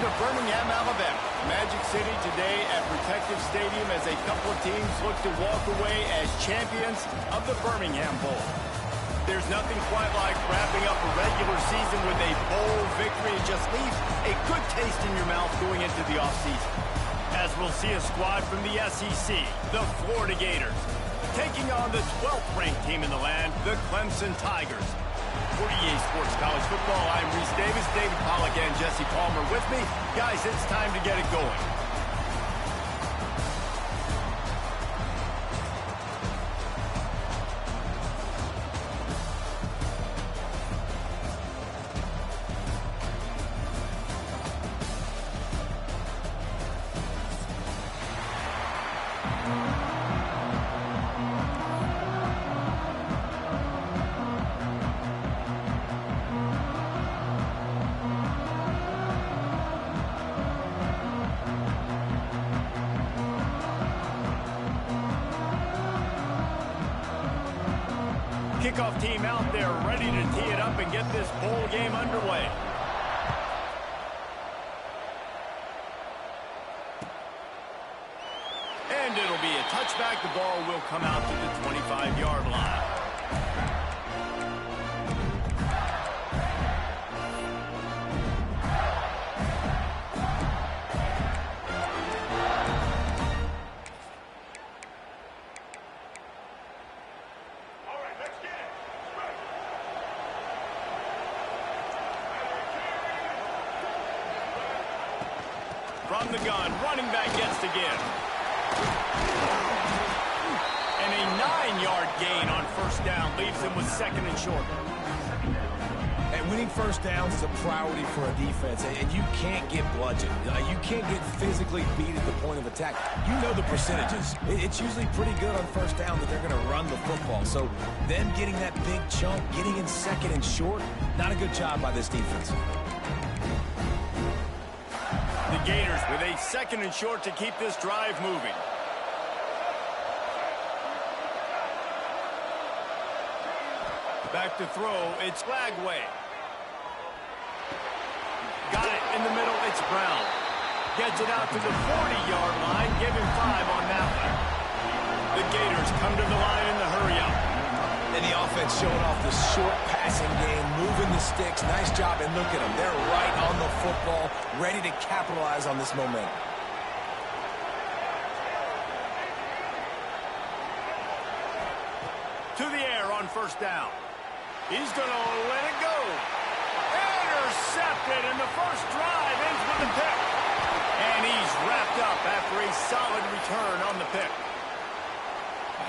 of Birmingham, Alabama. Magic City today at Protective Stadium as a couple of teams look to walk away as champions of the Birmingham Bowl. There's nothing quite like wrapping up a regular season with a bowl victory. It just leaves a good taste in your mouth going into the offseason. As we'll see a squad from the SEC, the Florida Gators, taking on the 12th ranked team in the land, the Clemson Tigers. For EA Sports College Football, I'm Reese Davis, David Pollack, and Jesse Palmer with me. Guys, it's time to get it going. Kickoff team out there ready to tee it up and get this bowl game underway. And it'll be a touchback. The ball will come out to the 25-yard line. From the gun, running back gets to give. And a 9-yard gain on first down leaves him with second and short. And winning first downs is a priority for a defense, and you can't get bludgeoned. You can't get physically beat at the point of attack. You know the percentages. It's usually pretty good on first down that they're going to run the football. So them getting that big chunk, getting in second and short, not a good job by this defense. The Gators with a second and short to keep this drive moving. Back to throw, it's Flagway. Got it in the middle, it's Brown. Gets it out to the 40-yard line, give him 5 on that one. The Gators come to the line in the hurry-up. And the offense showing off the short passing game, moving the sticks. Nice job, and look at them. They're right on the football, ready to capitalize on this momentum. To the air on first down. He's going to let it go. Intercepted, and the first drive ends with a pick. And he's wrapped up after a solid return on the pick.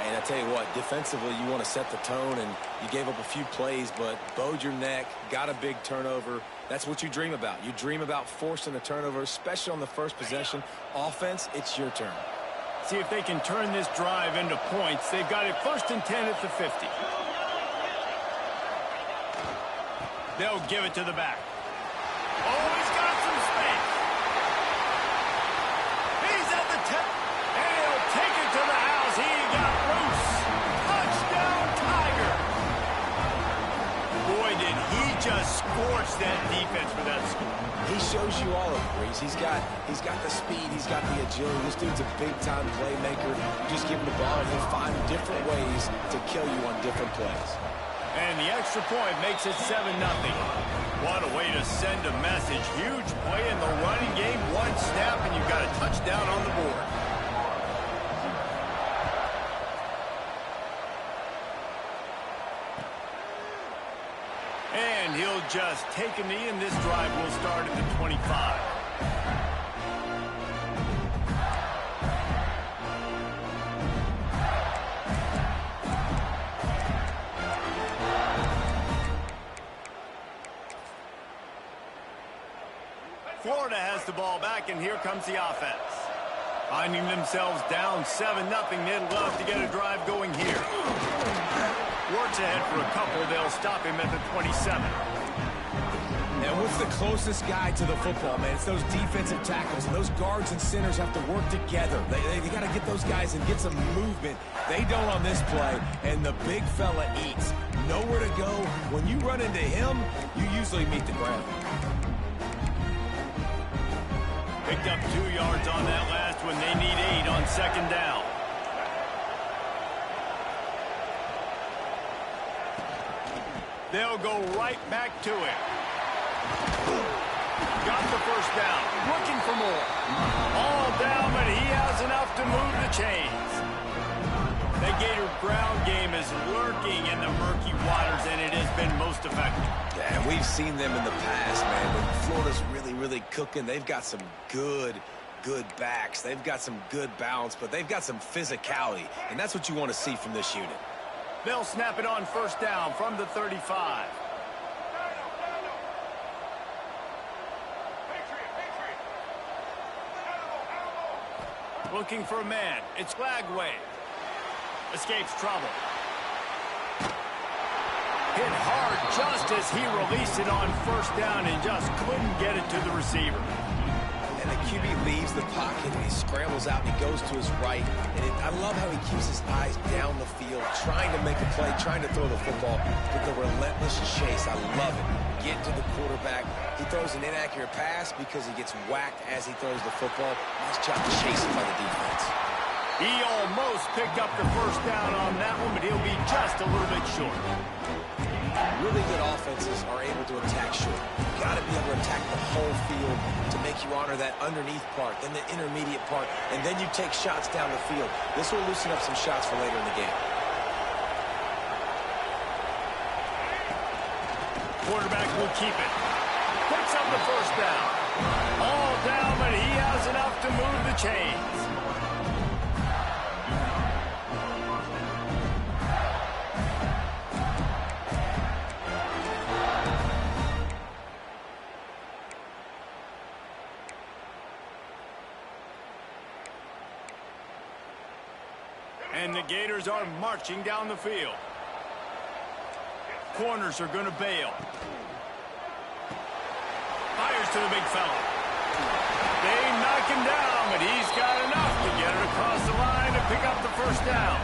And I tell you what, defensively, you want to set the tone, and you gave up a few plays, but bowed your neck, got a big turnover. That's what you dream about. You dream about forcing a turnover, especially on the first possession. Offense, it's your turn. See if they can turn this drive into points. They've got it 1st and 10 at the 50. They'll give it to the back. Oh, he's got some space. He's at the 10. And he'll take it to the house. He got Bruce. Touchdown, Tiger. Boy, did he just scorch that defense for that score. He shows you all of it, Reese. He's got the speed. He's got the agility. This dude's a big-time playmaker. Just give him the ball, and he'll find different ways to kill you on different plays. And the extra point makes it 7-0. What a way to send a message. Huge play in the running game. One snap, and you've got a touchdown on the board. And he'll just take a knee, and this drive will start at the 25. Florida has the ball back, and here comes the offense. Finding themselves down 7-0, they'd love to get a drive going here. Works ahead for a couple. They'll stop him at the 27. And what's the closest guy to the football, man? It's those defensive tackles, and those guards and centers have to work together. They got to get those guys and get some movement. They don't on this play, and the big fella eats. Nowhere to go. When you run into him, you usually meet the ground. Picked up 2 yards on that last one. They need 8 on second down. They'll go right back to it. Got the first down. Looking for more. All down, but he has enough to move the chains. The Gator ground game is lurking in the murky waters, and it has been most effective. Yeah, we've seen them in the past, man. When Florida's really cooking, they've got some good backs. They've got some good balance, but they've got some physicality, and that's what you want to see from this unit. They'll snap it on first down from the 35. Looking for a man. It's Lagway. Escapes trouble. Hit hard just as he released it on first down and just couldn't get it to the receiver. And the QB leaves the pocket, and he scrambles out, and he goes to his right. And I love how he keeps his eyes down the field, trying to make a play, trying to throw the football with the relentless chase. I love it. Get to the quarterback. He throws an inaccurate pass because he gets whacked as he throws the football. Nice job chasing by the defense. He almost picked up the first down on that one, but he'll be just a little bit short. Really good offenses are able to attack short. You've got to be able to attack the whole field to make you honor that underneath part, then the intermediate part, and then you take shots down the field. This will loosen up some shots for later in the game. Quarterback will keep it. Picks up the first down. All down, but he has enough to move the chains. And the Gators are marching down the field. Corners are going to bail. Fires to the big fella. They knock him down, but he's got enough to get it across the line to pick up the first down.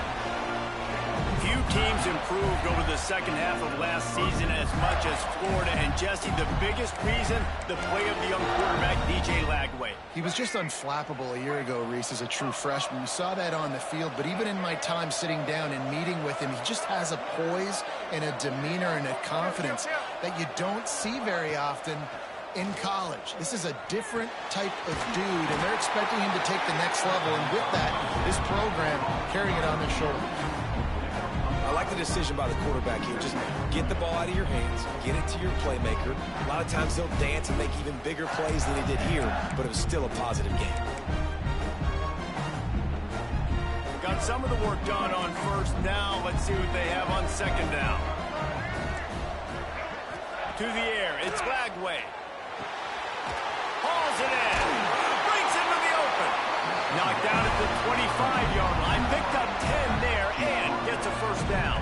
Few teams improved over the second half of last season as much as Florida. And Jesse, the biggest reason, the play of the young quarterback, DJ Lagway. He was just unflappable a year ago, Reese, as a true freshman. You saw that on the field, but even in my time sitting down and meeting with him, he just has a poise and a demeanor and a confidence that you don't see very often in college. This is a different type of dude, and they're expecting him to take the next level, and with that, this program carrying it on their shoulders. I like the decision by the quarterback here. Just get the ball out of your hands, get it to your playmaker. A lot of times they'll dance and make even bigger plays than he did here, but it was still a positive game. Got some of the work done on first down. Let's see what they have on second down. To the air, it's Lagway. Hauls it in. Breaks into the open. Knocked out at the 25-yard line. Picked up 10 there and gets a first down.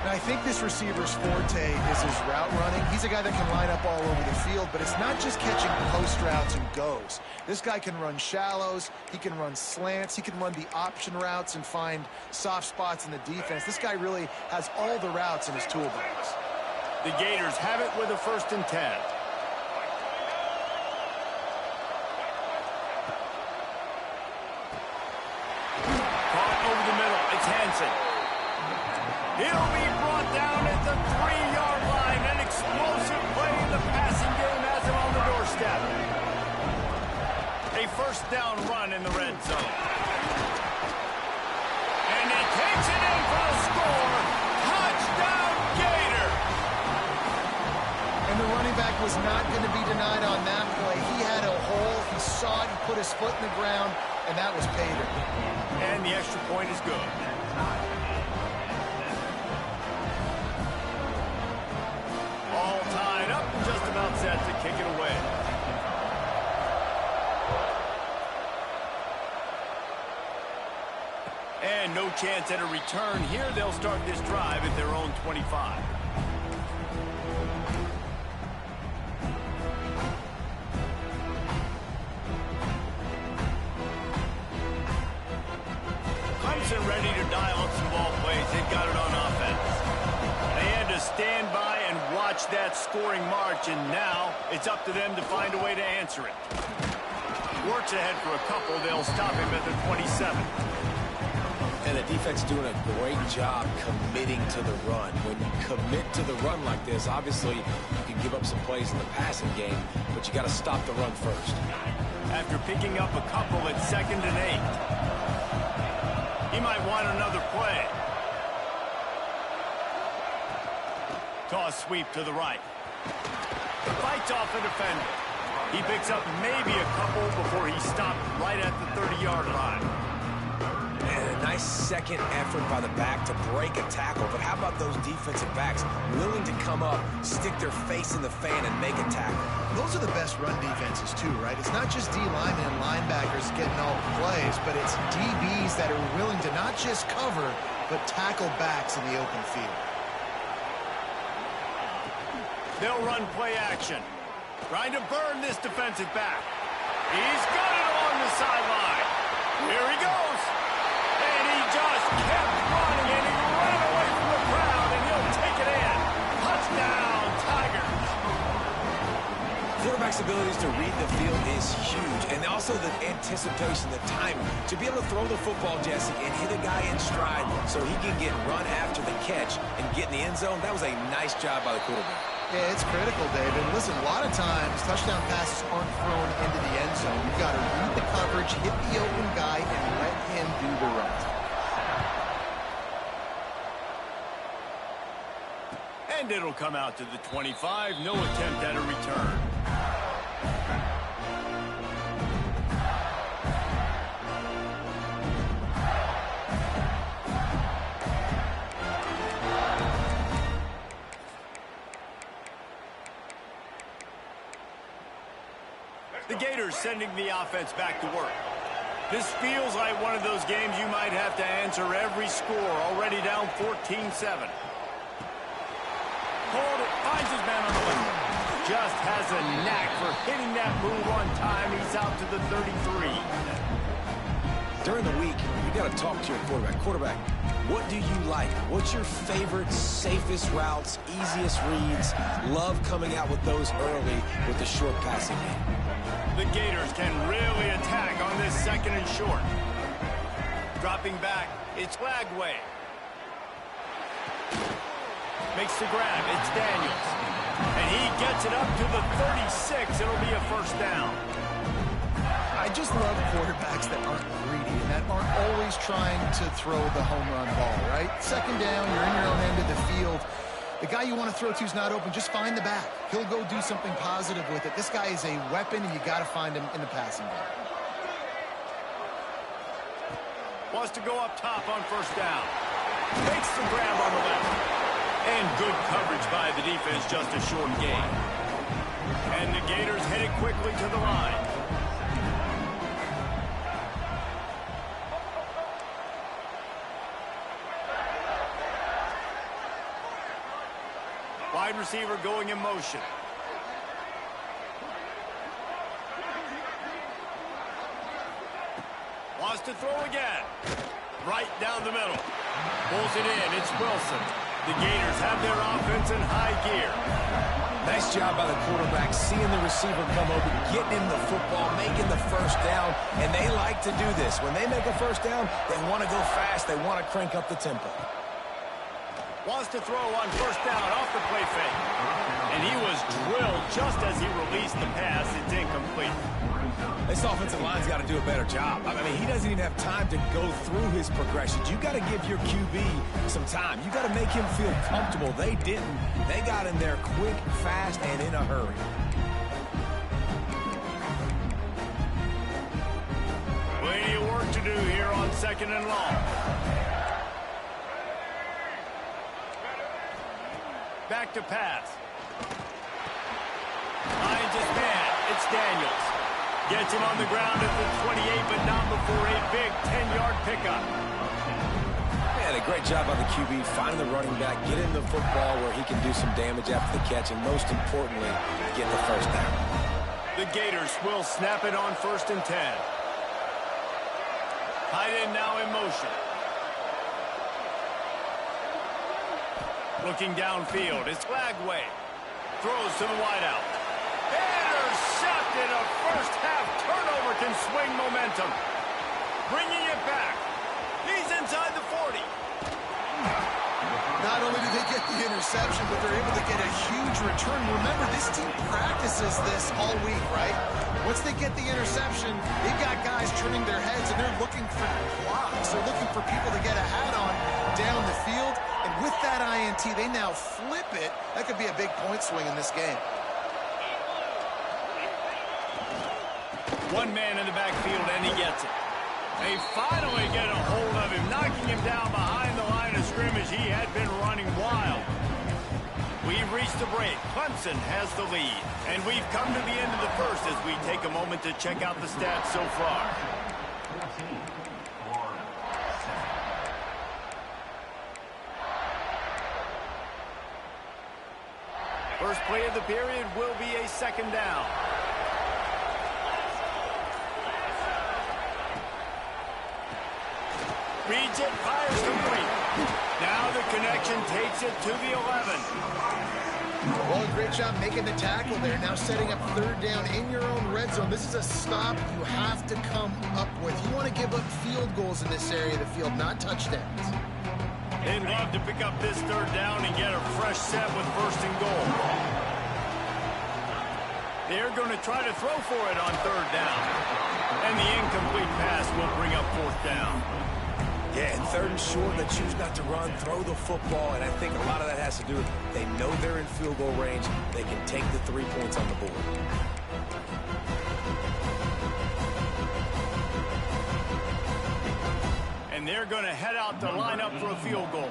And I think this receiver's forte is his route running. He's a guy that can line up all over the field, but it's not just catching post routes and goes. This guy can run shallows, he can run slants, he can run the option routes and find soft spots in the defense. This guy really has all the routes in his toolbox. The Gators have it with a 1st and 10. Caught over the middle. It's Hansen. He'll be brought down at the 3-yard line. An explosive play in the passing game has him on the doorstep. A first down run in the red zone. And he takes it in for a score. Touchdown, Gator! And the running back was not going to be denied on that play. He had a hole, he saw it, he put his foot in the ground, and that was Pater. And the extra point is good. All tied up and just about set to kick it away. And no chance at a return here. They'll start this drive at their own 25. Clemson ready to dial up some ball plays. They've got it on offense. They had to stand by and watch that scoring march, and now it's up to them to find a way to answer it. Works ahead for a couple. They'll stop him at the 27. And the defense doing a great job committing to the run. When you commit to the run like this, obviously you can give up some plays in the passing game, but you got to stop the run first. After picking up a couple at 2nd and 8. He might want another play. Toss sweep to the right. Fights off the defender. He picks up maybe a couple before he stopped right at the 30-yard line. And a nice second effort by the back to break a tackle. But how about those defensive backs willing to come up, stick their face in the fan, and make a tackle? Those are the best run defenses, too, right? It's not just D linemen and linebackers getting all the plays, but it's DBs that are willing to not just cover, but tackle backs in the open field. They'll run play action. Trying to burn this defensive back. He's got it along the sideline. Here he goes. And he just kept running, and he ran away from the crowd, and he'll take it in. Touchdown, Tigers. Quarterback's abilities to read the field is huge, and also the anticipation, the timing. To be able to throw the football, Jesse, and hit a guy in stride so he can get run after the catch and get in the end zone, that was a nice job by the quarterback. Yeah, it's critical, David. Listen, a lot of times touchdown passes aren't thrown into the end zone. You've got to read the coverage, hit the open guy, and let him do the rest. And it'll come out to the 25. No attempt at a return. The Gators sending the offense back to work. This feels like one of those games you might have to answer every score. Already down 14-7. Hold it, finds his man on the left. Just has a knack for hitting that move on time. He's out to the 33. During the week, you got to talk to your quarterback. Quarterback, what do you like? What's your favorite, safest routes, easiest reads? Love coming out with those early with the short passing game. The Gators can really attack on this 2nd and short. Dropping back, it's Lagway. Makes the grab, it's Daniels. And he gets it up to the 36. It'll be a first down. I just love quarterbacks that aren't greedy and that aren't always trying to throw the home run ball, right? 2nd down, you're in your own end of the field. The guy you want to throw to is not open. Just find the back. He'll go do something positive with it. This guy is a weapon, and you got to find him in the passing game. Wants to go up top on first down. Makes the grab on the left. And good coverage by the defense, just a short gain. And the Gators headed quickly to the line. Wide receiver going in motion. Wants to throw again. Right down the middle. Pulls it in. It's Wilson. The Gators have their offense in high gear. Nice job by the quarterback, seeing the receiver come open, getting him the football, making the first down, and they like to do this. When they make a first down, they want to go fast. They want to crank up the tempo. Wants to throw on first down off the play fake. And he was drilled just as he released the pass. It's incomplete. This offensive line's got to do a better job. I mean, he doesn't even have time to go through his progressions. You got to give your QB some time. You got to make him feel comfortable. They didn't. They got in there quick, fast, and in a hurry. Plenty of work to do here on 2nd and long. Back to pass. Finds his man. It's Daniels. Gets him on the ground at the 28, but not before a big 10-yard pickup. Man, a great job by the QB, finding the running back, getting the football where he can do some damage after the catch, and most importantly, get the first down. The Gators will snap it on 1st and 10. Tight end now in motion. Looking downfield, it's Lagway. Throws to the wideout. Intercepted! intercepted. A first-half turnover can swing momentum. Bringing it back. He's inside the 40. Not only do they get the interception, but they're able to get a huge return. Remember, this team practices this all week, right? Once they get the interception, they've got guys turning their heads, and they're looking for blocks. They're looking for people to get a hat on down the field. And with that INT, they now flip it. That could be a big point swing in this game. One man in the backfield, and he gets it. They finally get a hold of him, knocking him down behind the line of scrimmage. He had been running wild. We've reached the break. Clemson has the lead. And we've come to the end of the first as we take a moment to check out the stats so far. First play of the period will be a second down. Reads it, fires complete. Now the connection takes it to the 11. Well, great job making the tackle there. Now setting up third down in your own red zone. This is a stop you have to come up with. You want to give up field goals in this area of the field, not touchdowns. They'd love to pick up this third down and get a fresh set with first and goal. They're going to try to throw for it on third down. And the incomplete pass will bring up fourth down. Yeah, and third and short, they choose not to run, throw the football, and I think a lot of that has to do with they know they're in field goal range. They can take the 3 points on the board. And they're going to head out to line up for a field goal.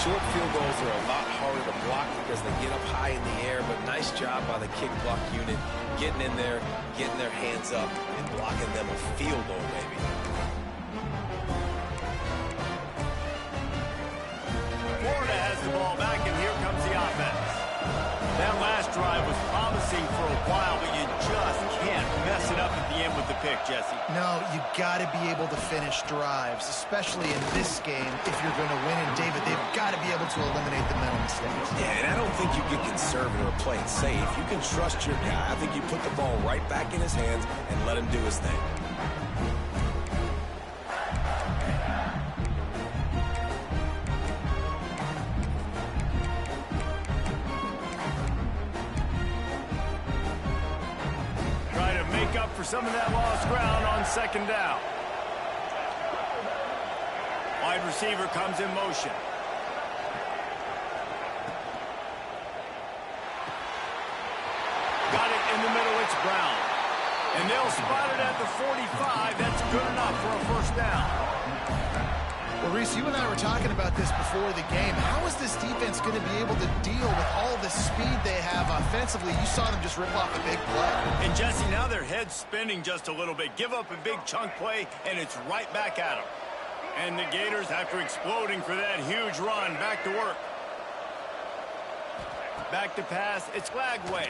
Short field goals are a lot harder to block because they get up high in the air, but nice job by the kick block unit getting in there, getting their hands up, and blocking them a field goal, maybe. Florida has the ball back, and here comes the offense. That last drive was promising for a while, but you just can't mess it up at the end with the pick, Jesse. No, you got to be able to finish drives, especially in this game if you're going to win. And, David, they've got to be able to eliminate the mental mistakes. Yeah, and I don't think you get conservative or play it safe. You can trust your guy. I think you put the ball right back in his hands and let him do his thing. For some of that lost ground on second down. Wide receiver comes in motion. Got it in the middle, it's Brown. And they'll spot it at the 45. That's good enough for a first down. Well, Reese, you and I were talking about this before the game. How is this defense going to be able to deal with all the speed they have offensively? You saw them just rip off a big play. And, Jesse, now their head's spinning just a little bit. Give up a big chunk play, and it's right back at them. And the Gators, after exploding for that huge run, back to work. Back to pass. It's Lagway.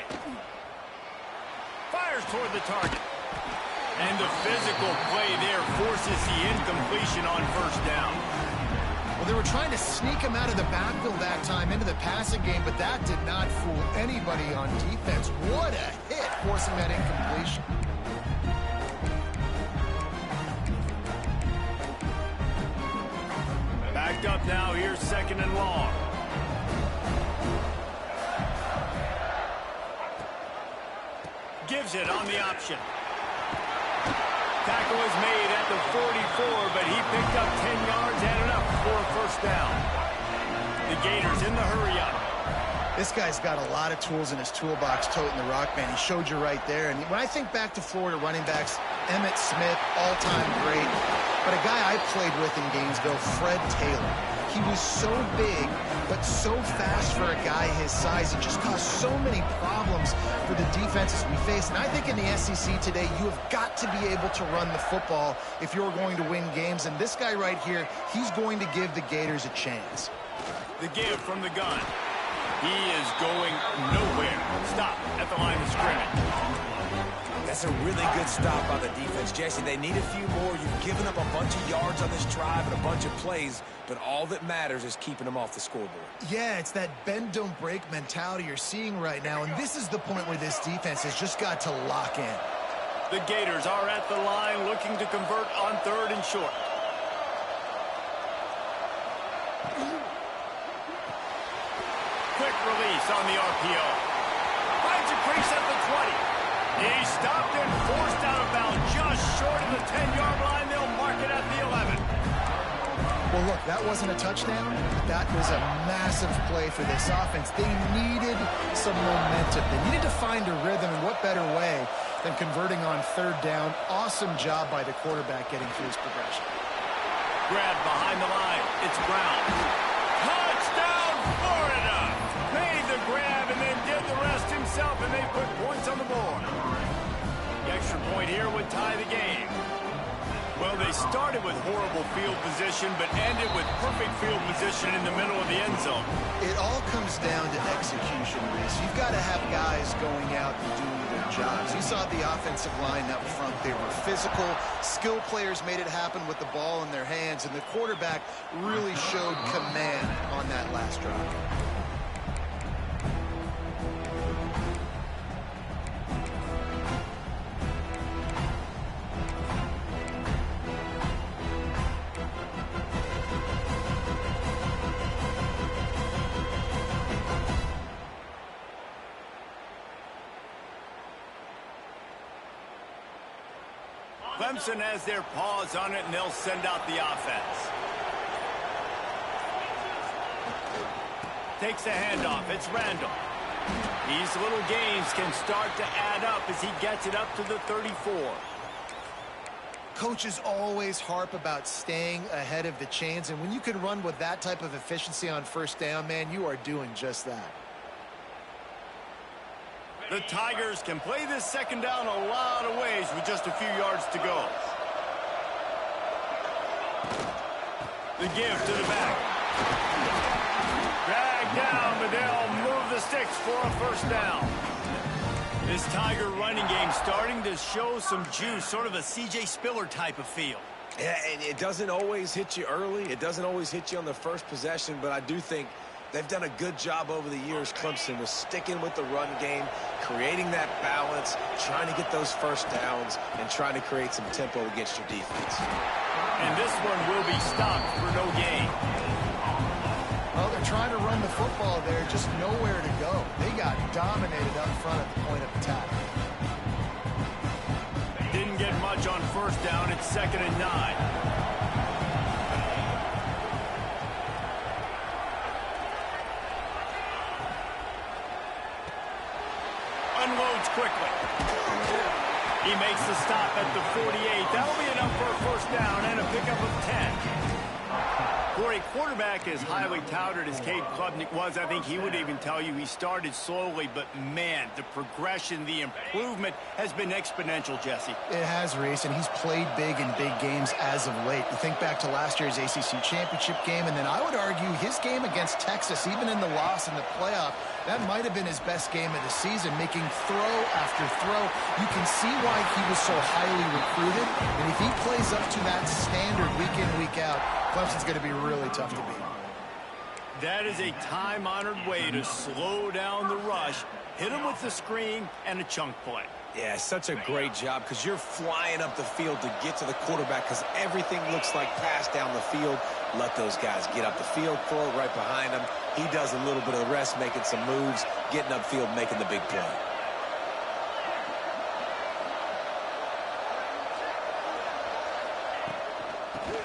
Fires toward the target. And the physical play there forces the incompletion on first down. Well, they were trying to sneak him out of the backfield that time into the passing game, but that did not fool anybody on defense. What a hit, forcing that incompletion. Backed up now. Here's second and long. Gives it on the option. Tackle is made at the 44, but he picked up 10 yards and enough for a first down. The Gators in the hurry-up. This guy's got a lot of tools in his toolbox, toting the rock, man. He showed you right there. And when I think back to Florida running backs, Emmitt Smith, all-time great. But a guy I played with in Gainesville, Fred Taylor. He was so big, but so fast for a guy his size. It just caused so many problems for the defenses we face. And I think in the SEC today, you have got to be able to run the football if you're going to win games. And this guy right here, he's going to give the Gators a chance. The give from the gun. He is going nowhere. Stop at the line of scrimmage. That's That's a really good stop by the defense, Jesse. They need a few more. You've given up a bunch of yards on this drive and a bunch of plays, but all that matters is keeping them off the scoreboard. Yeah, it's that bend, don't break mentality you're seeing right now, and this is the point where this defense has just got to lock in. The Gators are at the line looking to convert on 3rd and short. Quick release on the RPO. Finds a crease at the 20. He stopped and forced out of bounds just short of the 10-yard line. They'll mark it at the 11. Well, look, that wasn't a touchdown. That was a massive play for this offense. They needed some momentum. They needed to find a rhythm, and what better way than converting on 3rd down. Awesome job by the quarterback getting through his progression. Grab behind the line. It's Brown. Touchdown, Florida! Made the grab and then did the rest himself, and they put points on the board. The extra point here would tie the game. Well, they started with horrible field position, but ended with perfect field position in the middle of the end zone. It all comes down to execution, Reese. You've got to have guys going out and doing their jobs. You saw the offensive line up front. They were physical. Skill players made it happen with the ball in their hands, and the quarterback really showed command on that last drive. Clemson has their paws on it, and they'll send out the offense. Takes the handoff. It's Randall. These little gains can start to add up as he gets it up to the 34. Coaches always harp about staying ahead of the chains, and when you can run with that type of efficiency on 1st down, man, you are doing just that. The Tigers can play this 2nd down a lot of ways with just a few yards to go. The give to the back. Drag down, but they'll move the sticks for a 1st down. This Tiger running game starting to show some juice, sort of a C.J. Spiller type of feel. Yeah, and it doesn't always hit you early. It doesn't always hit you on the first possession, but I do think they've done a good job over the years, Clemson, with sticking with the run game, creating that balance, trying to get those 1st downs, and trying to create some tempo against your defense. And this one will be stopped for no gain. Well, they're trying to run the football there, just nowhere to go. They got dominated up front at the point of attack. Didn't get much on 1st down. It's 2nd and 9. Unloads quickly. He makes the stop at the 48. That'll be enough for a 1st down and a pickup of 10. For a quarterback as highly touted as Cade Klubnik was, I think he would even tell you he started slowly, but man, the progression, the improvement has been exponential, Jesse. It has, Reese, and he's played big in big games as of late. You think back to last year's ACC championship game, and then I would argue his game against Texas, even in the loss in the playoff, that might have been his best game of the season, making throw after throw. You can see why he was so highly recruited, and if he plays up to that standard week in, week out, Clemson's going to be really tough to beat. That is a time-honored way to slow down the rush, hit him with the screen, and a chunk play. Yeah, such a great job because you're flying up the field to get to the quarterback because everything looks like pass down the field. Let those guys get up the field, throw it right behind him. He does a little bit of the rest, making some moves, getting upfield, making the big play.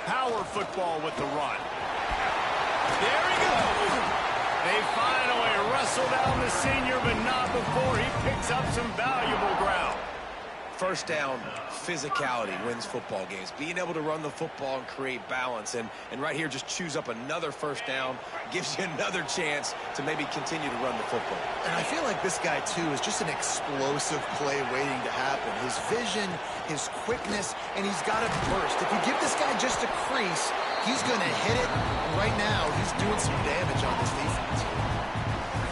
Power football with the run. There he goes. They finally wrestle down the senior, but not before he picks up some valuable ground. 1st down, physicality wins football games. Being able to run the football and create balance. And right here, just choose up another 1st down, gives you another chance to maybe continue to run the football. And I feel like this guy, too, is just an explosive play waiting to happen. His vision, his quickness, and he's got a burst. If you give this guy just a crease, he's going to hit it. Right now, he's doing some damage on this defense.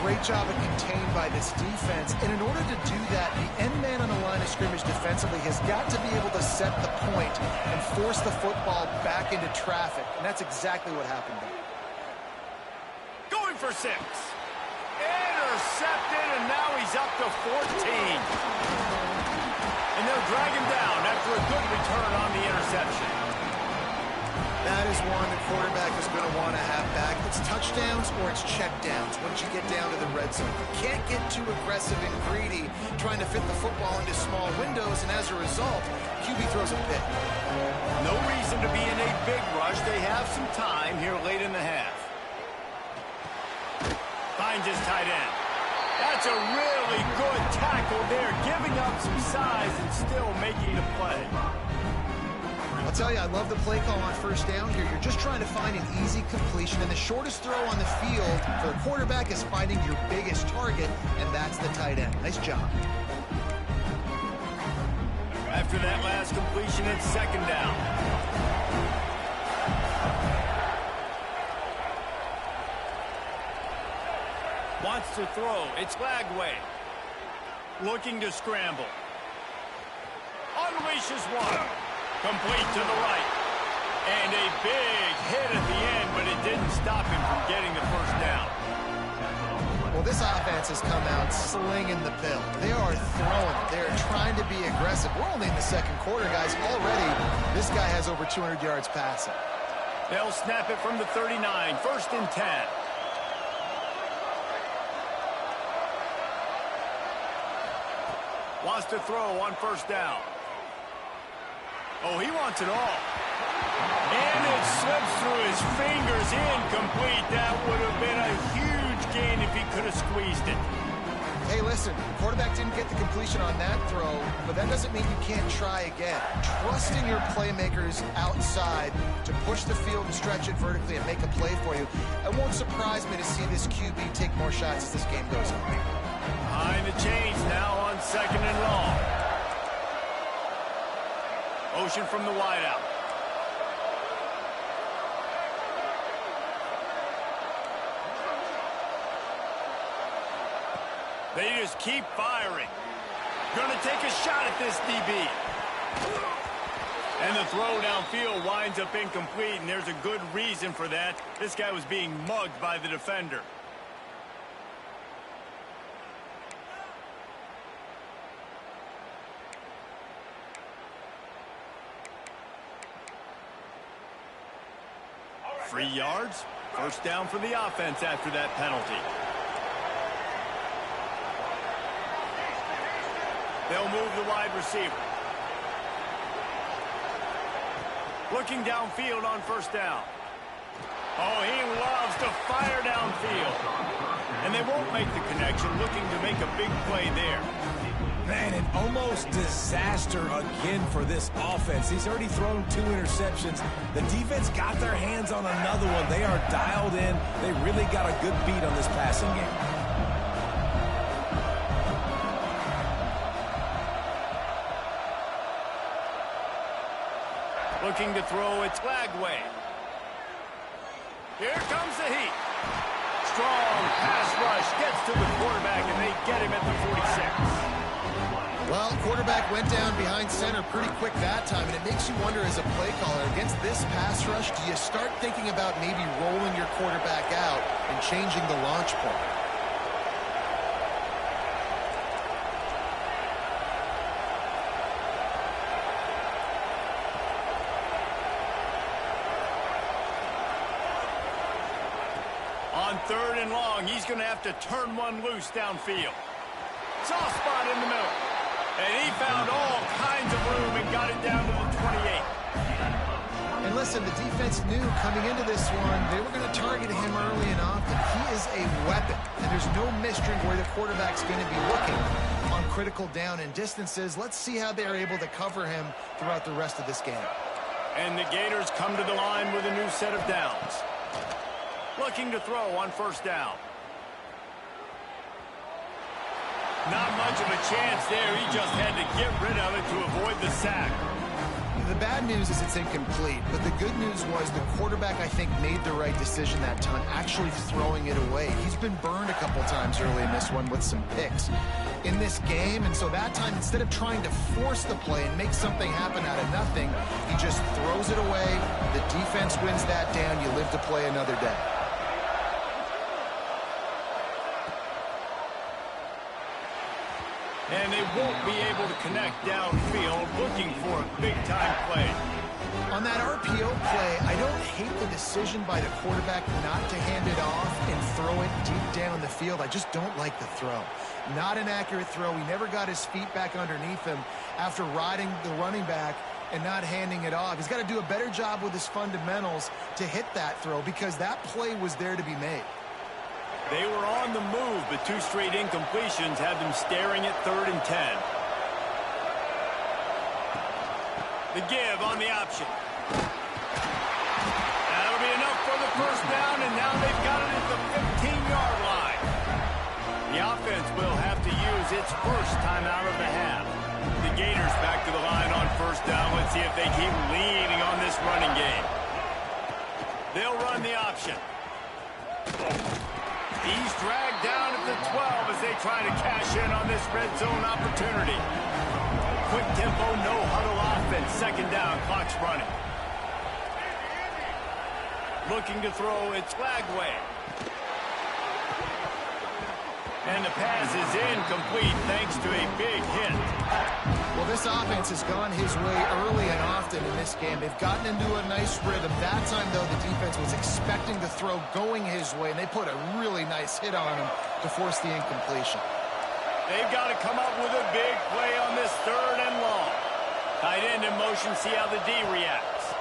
Great job of contained by this defense. And in order to do that, the end man on the line of scrimmage defensively has got to be able to set the point and force the football back into traffic, and that's exactly what happened there. Going for 6. Intercepted, and now he's up to 14. And they'll drag him down after a good return on the interception. That is one the quarterback is going to want to have back. It's touchdowns or it's checkdowns once you get down to the red zone. You can't get too aggressive and greedy trying to fit the football into small windows, and as a result, QB throws a pick. No reason to be in a big rush. They have some time here late in the half. Finds his tight end. That's a really good tackle there, giving up some size and still making the play. I'll tell you, I love the play call on first down here. You're just trying to find an easy completion, and the shortest throw on the field for the quarterback is finding your biggest target, and that's the tight end. Nice job. After that last completion, it's second down. Wants to throw. It's Lagway. Looking to scramble. Unleashes one. Complete to the right. And a big hit at the end, but it didn't stop him from getting the first down. Well, this offense has come out slinging the pill. They are throwing. They are trying to be aggressive. We're only in the second quarter, guys. Already, this guy has over 200 yards passing. They'll snap it from the 39. First and 10. Wants to throw on first down. Oh, he wants it all. And it slips through his fingers. Incomplete. That would have been a huge gain if he could have squeezed it. Hey, listen, the quarterback didn't get the completion on that throw, but that doesn't mean you can't try again. Trust in your playmakers outside to push the field and stretch it vertically and make a play for you. It won't surprise me to see this QB take more shots as this game goes on. Behind the chains now on second and long. Motion from the wideout. They just keep firing. Going to take a shot at this DB. And the throw downfield winds up incomplete, and there's a good reason for that. This guy was being mugged by the defender. Free yards. First down for the offense after that penalty. They'll move the wide receiver. Looking downfield on first down. Oh, he loves to fire downfield. And they won't make the connection, looking to make a big play there. Man, an almost disaster again for this offense. He's already thrown 2 interceptions. The defense got their hands on another one. They are dialed in. They really got a good beat on this passing game. Looking to throw, it's Lagway. Here comes the heat. Strong pass rush gets to the quarterback, and they get him at the 46. Well, quarterback went down behind center pretty quick that time, and it makes you wonder as a play caller, against this pass rush, do you start thinking about maybe rolling your quarterback out and changing the launch point? On third and long, he's going to have to turn one loose downfield. Soft spot in the middle. And he found all kinds of room and got it down to the 28. And listen, the defense knew coming into this one, they were going to target him early and often. He is a weapon, and there's no mystery where the quarterback's going to be looking on critical down and distances. Let's see how they're able to cover him throughout the rest of this game. And the Gators come to the line with a new set of downs. Looking to throw on first down. Not much of a chance there. He just had to get rid of it to avoid the sack. The bad news is it's incomplete, but the good news was the quarterback, I think, made the right decision that time, actually throwing it away. He's been burned a couple times early in this one with some picks in this game, and so that time, instead of trying to force the play and make something happen out of nothing, he just throws it away. The defense wins that down. You live to play another day. And they won't be able to connect downfield, looking for a big-time play. On that RPO play, I don't hate the decision by the quarterback not to hand it off and throw it deep down the field. I just don't like the throw. Not an accurate throw. He never got his feet back underneath him after riding the running back and not handing it off. He's got to do a better job with his fundamentals to hit that throw because that play was there to be made. They were on the move, but two straight incompletions had them staring at 3rd and 10. The give on the option. That'll be enough for the first down, and now they've got it at the 15-yard line. The offense will have to use its first timeout of the half. The Gators back to the line on first down. Let's see if they keep leaning on this running game. They'll run the option. He's dragged down at the 12 as they try to cash in on this red zone opportunity. Quick tempo, no huddle offense. 2nd down, clock's running. Looking to throw, it's Flagway. And the pass is incomplete thanks to a big hit. Well, this offense has gone his way early and often in this game. They've gotten into a nice rhythm. That time, though, the defense was expecting the throw going his way, and they put a really nice hit on him to force the incompletion. They've got to come up with a big play on this 3rd and long. Tight end in motion, see how the D reacts.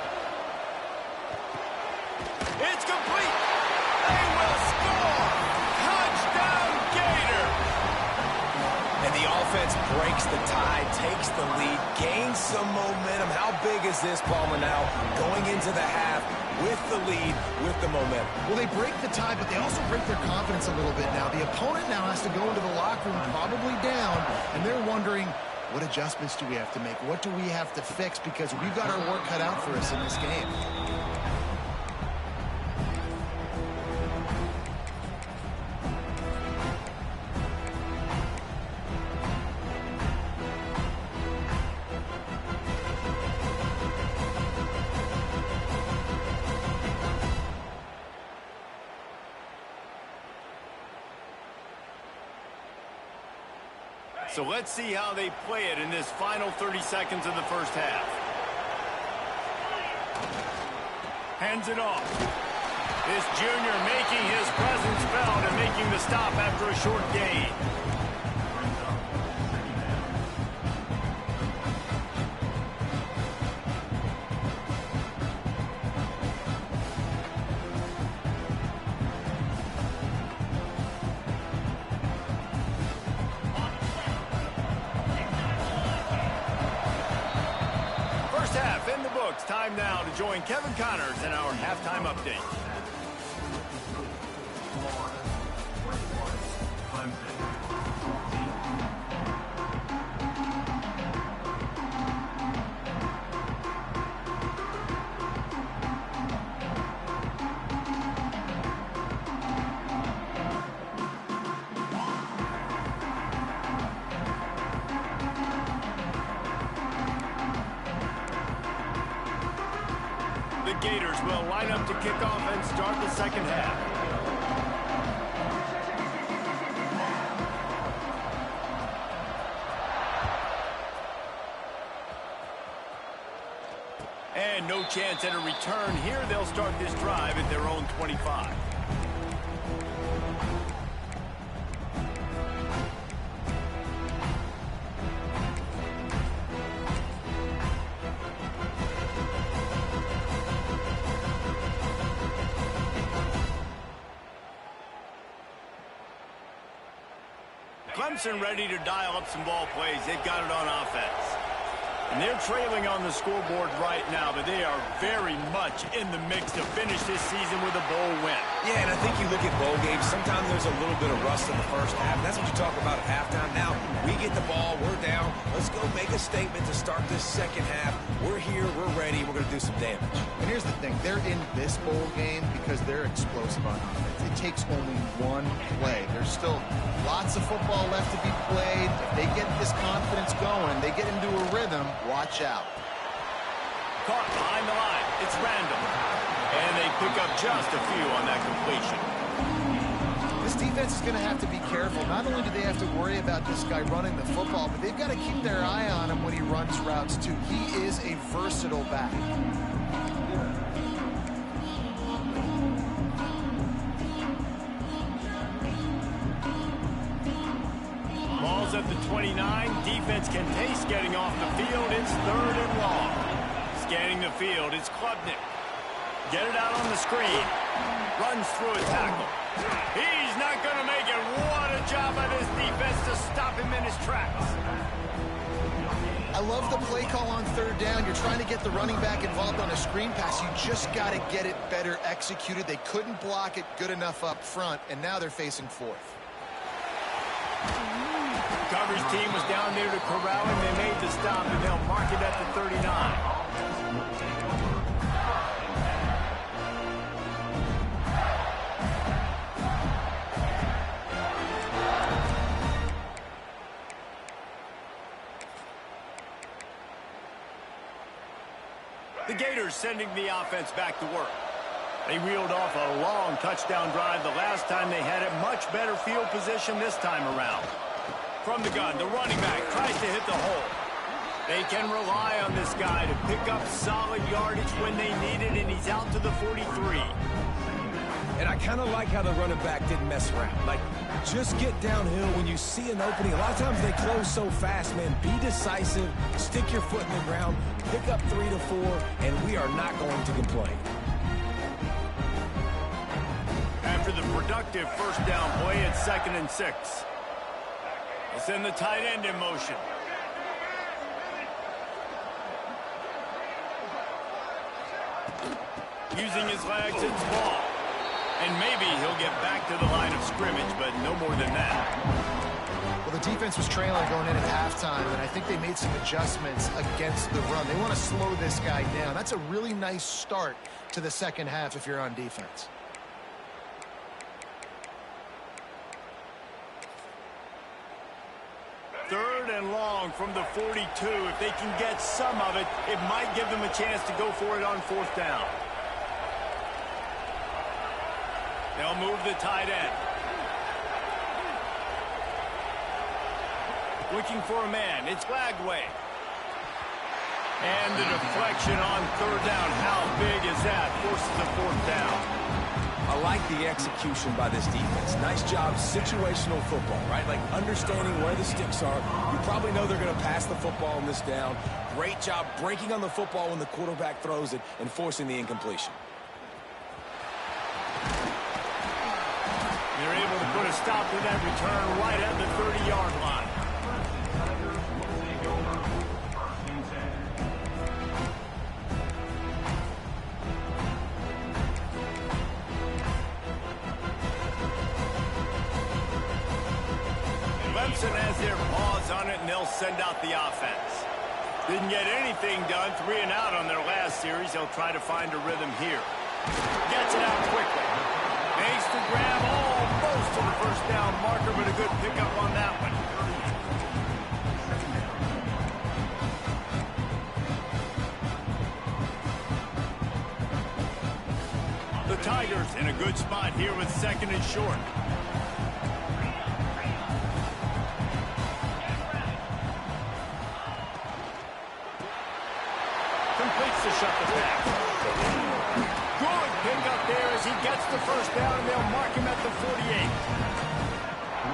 It's complete. They will score. Touchdown, Gators. And the offense breaks the tie, takes the lead, gains some momentum. How big is this, Palmer, now going into the half with the lead, with the momentum? Well, they break the tie, but they also break their confidence a little bit now. The opponent now has to go into the locker room probably down, and they're wondering, what adjustments do we have to make? What do we have to fix? Because we've got our work cut out for us in this game. So let's see how they play it in this final 30 seconds of the first half. Hands it off. This junior making his presence felt and making the stop after a short gain. Time now to join Kevin Connors in our halftime update. The Gators will line up to kick off and start the second half. And no chance at a return here. They'll start this drive at their own 25. Clemson ready to dial up some ball plays. They've got it on offense. And they're trailing on the scoreboard right now, but they are very much in the mix to finish this season with a bowl win. Yeah, and I think you look at bowl games, sometimes there's a little bit of rust in the first half. That's what you talk about at halftime. Now, we get the ball, we're down. Let's go make a statement to start this second half. We're here, we're ready, we're going to do some damage. And here's the thing, they're in this bowl game because they're explosive on offense. It takes only one play. There's still lots of football left to be played. If they get this confidence going, they get into a rhythm, watch out. Caught behind the line. It's random. And they pick up just a few on that completion. This defense is going to have to be careful. Not only do they have to worry about this guy running the football, but they've got to keep their eye on him when he runs routes, too. He is a versatile back. Ball's at the 29. Defense can taste getting off the field. It's 3rd and long. Scanning the field, it's Klubnik. Get it out on the screen. Runs through a tackle. He's not going to make it. What a job by this defense to stop him in his tracks. I love the play call on 3rd down. You're trying to get the running back involved on a screen pass. You just got to get it better executed. They couldn't block it good enough up front, and now they're facing 4th. Coverage team was down there to corral him. They made the stop, and they'll mark it at the 39. The Gators sending the offense back to work. They reeled off a long touchdown drive the last time they had it. Much better field position this time around. From the gun, the running back tries to hit the hole. They can rely on this guy to pick up solid yardage when they need it, and he's out to the 43. And I kind of like how the running back didn't mess around. Like, just get downhill when you see an opening. A lot of times they close so fast, man. Be decisive, stick your foot in the ground, pick up 3 to 4, and we are not going to complain. After the productive first down play, it's 2nd and 6. They send the tight end in motion. Using his legs, it's ball. And maybe he'll get back to the line of scrimmage, but no more than that. Well, the defense was trailing going in at halftime, and I think they made some adjustments against the run. They want to slow this guy down. That's a really nice start to the second half if you're on defense. Third and long from the 42. If they can get some of it, it might give them a chance to go for it on 4th down. They'll move the tight end. Looking for a man. It's Lagway. And the deflection on 3rd down. How big is that? Forces a 4th down. I like the execution by this defense. Nice job, situational football, right? Like understanding where the sticks are. You probably know they're going to pass the football on this down. Great job breaking on the football when the quarterback throws it and forcing the incompletion. They're able to put a stop to that return right at the 30-yard line. Clemson has their paws on it, and they'll send out the offense. Didn't get anything done. 3 and out on their last series. They'll try to find a rhythm here. Gets it out quickly. Makes the grab almost to the first down marker, but a good pickup on that one. The Tigers in a good spot here with 2nd and short. Completes to shut the pass. Good pickup there as he gets the first down, and they'll mark him at the 48.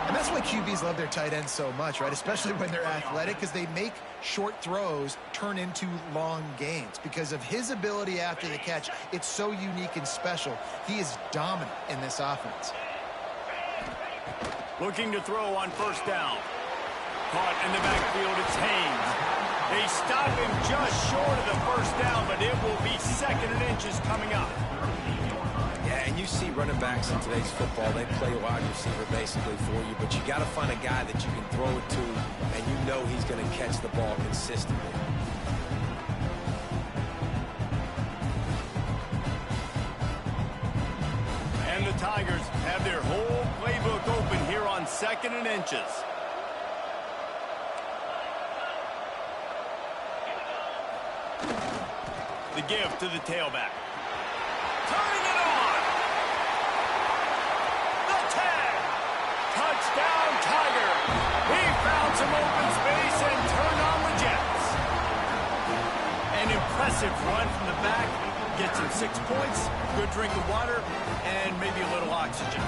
And that's why QBs love their tight ends so much, right? Especially when they're athletic, because they make short throws turn into long gains. Because of his ability after the catch, it's so unique and special. He is dominant in this offense. Looking to throw on 1st down. Caught in the backfield, it's Haynes. They stop him just short of the 1st down, but it will be 2nd and inches coming up. Yeah, and you see running backs in today's football, they play wide receiver basically for you, but you got to find a guy that you can throw it to, and you know he's going to catch the ball consistently. And the Tigers have their whole playbook open here on 2nd and inches. The give to the tailback. Turning it on. The tag. Touchdown, Tiger. He found some open space and turned on the Jets. An impressive run from the back. Gets him 6 points, good drink of water, and maybe a little oxygen.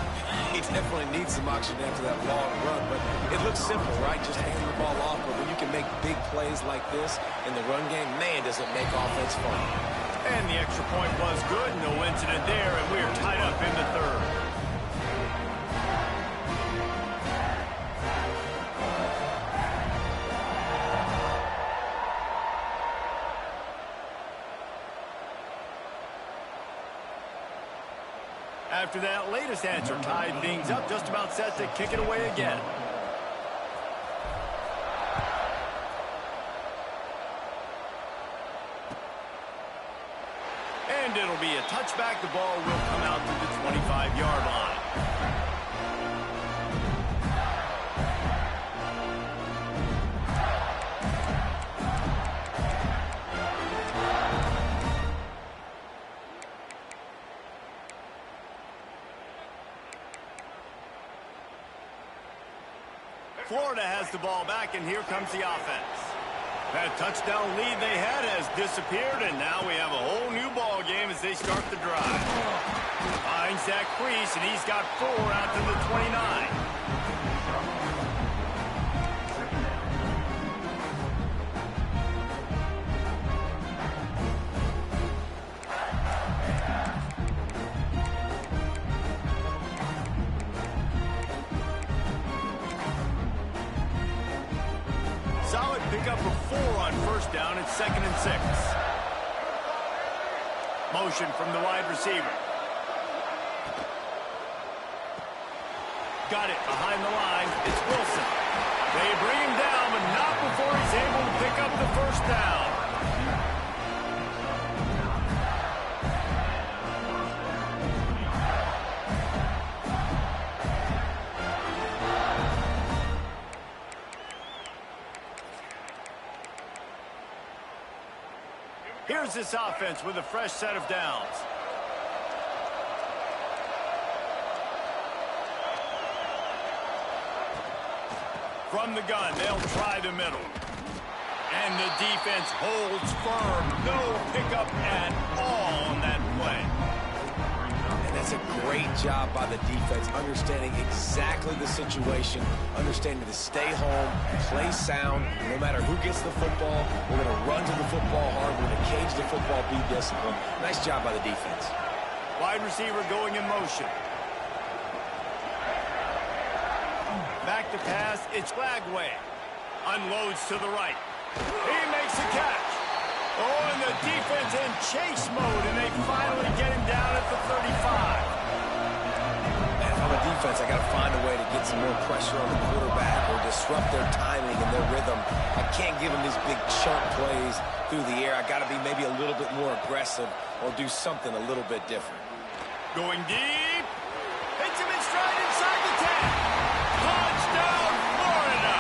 He definitely needs some oxygen after that long run, but it looks simple, right? Just hand the ball off, but when you can make big plays like this in the run game, man, does it make offense fun. And the extra point was good, no incident there, and we are tied up in the 3rd. After that latest answer tied things up, just about set to kick it away again. And it'll be a touchback. The ball will come out to the 25-yard line. Florida has the ball back, and here comes the offense. That touchdown lead they had has disappeared, and now we have a whole new ball game as they start the drive. Finds that crease, and he's got 4 out to the 29. Solid pickup of 4 on 1st down at 2nd and 6. Motion from the wide receiver. Got it behind the line. It's Wilson. They bring him down, but not before he's able to pick up the 1st down. Here's this offense with a fresh set of downs. From the gun, they'll try the middle. And the defense holds firm. No pickup at all on that play. And that's a great job by the defense, understanding exactly the situation, understanding to stay home, play sound. No matter who gets the football, we're going to run to the football hard. We're going to cage the football, be disciplined. Nice job by the defense. Wide receiver going in motion. Back to pass, it's Flagway. Unloads to the right. He makes a catch. Oh, and the defense in chase mode, and they finally get him down at the 35. And on the defense, I got to find a way to get some more pressure on the quarterback or disrupt their timing and their rhythm. I can't give them these big chunk plays through the air. I got to be maybe a little bit more aggressive or do something a little bit different. Going deep. Hits him in stride inside the 10. Touchdown, Florida!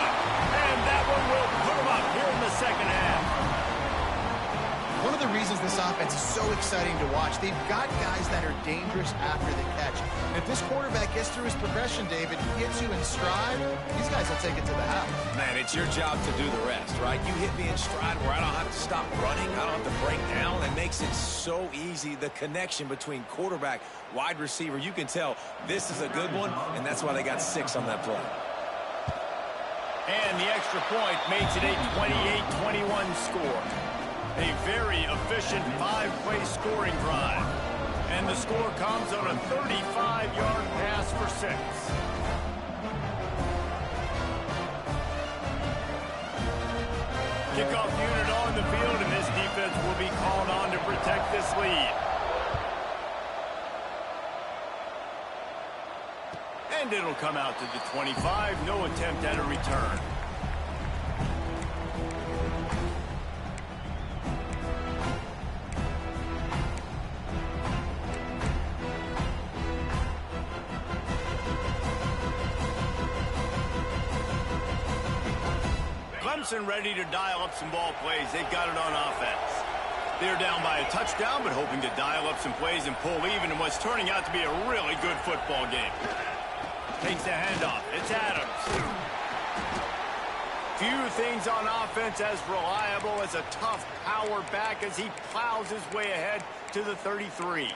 And that one will put him up here in the 2nd half. One of the reasons this offense is so exciting to watch, they've got guys that are dangerous after the catch. And if this quarterback gets through his progression, David, he gets you in stride, these guys will take it to the house. Man, it's your job to do the rest, right? You hit me in stride where I don't have to stop running, I don't have to break down. It makes it so easy, the connection between quarterback, wide receiver. You can tell this is a good one, and that's why they got 6 on that play. And the extra point makes it a 28-21 score. A very efficient 5-play scoring drive. And the score comes on a 35-yard pass for 6. Kickoff unit on the field, and this defense will be called on to protect this lead. And it'll come out to the 25. No attempt at a return. Clemson ready to dial up some ball plays. They've got it on offense. They're down by a touchdown, but hoping to dial up some plays and pull even in what's turning out to be a really good football game. Takes the handoff. It's Adams. Few things on offense as reliable as a tough power back as he plows his way ahead to the 33.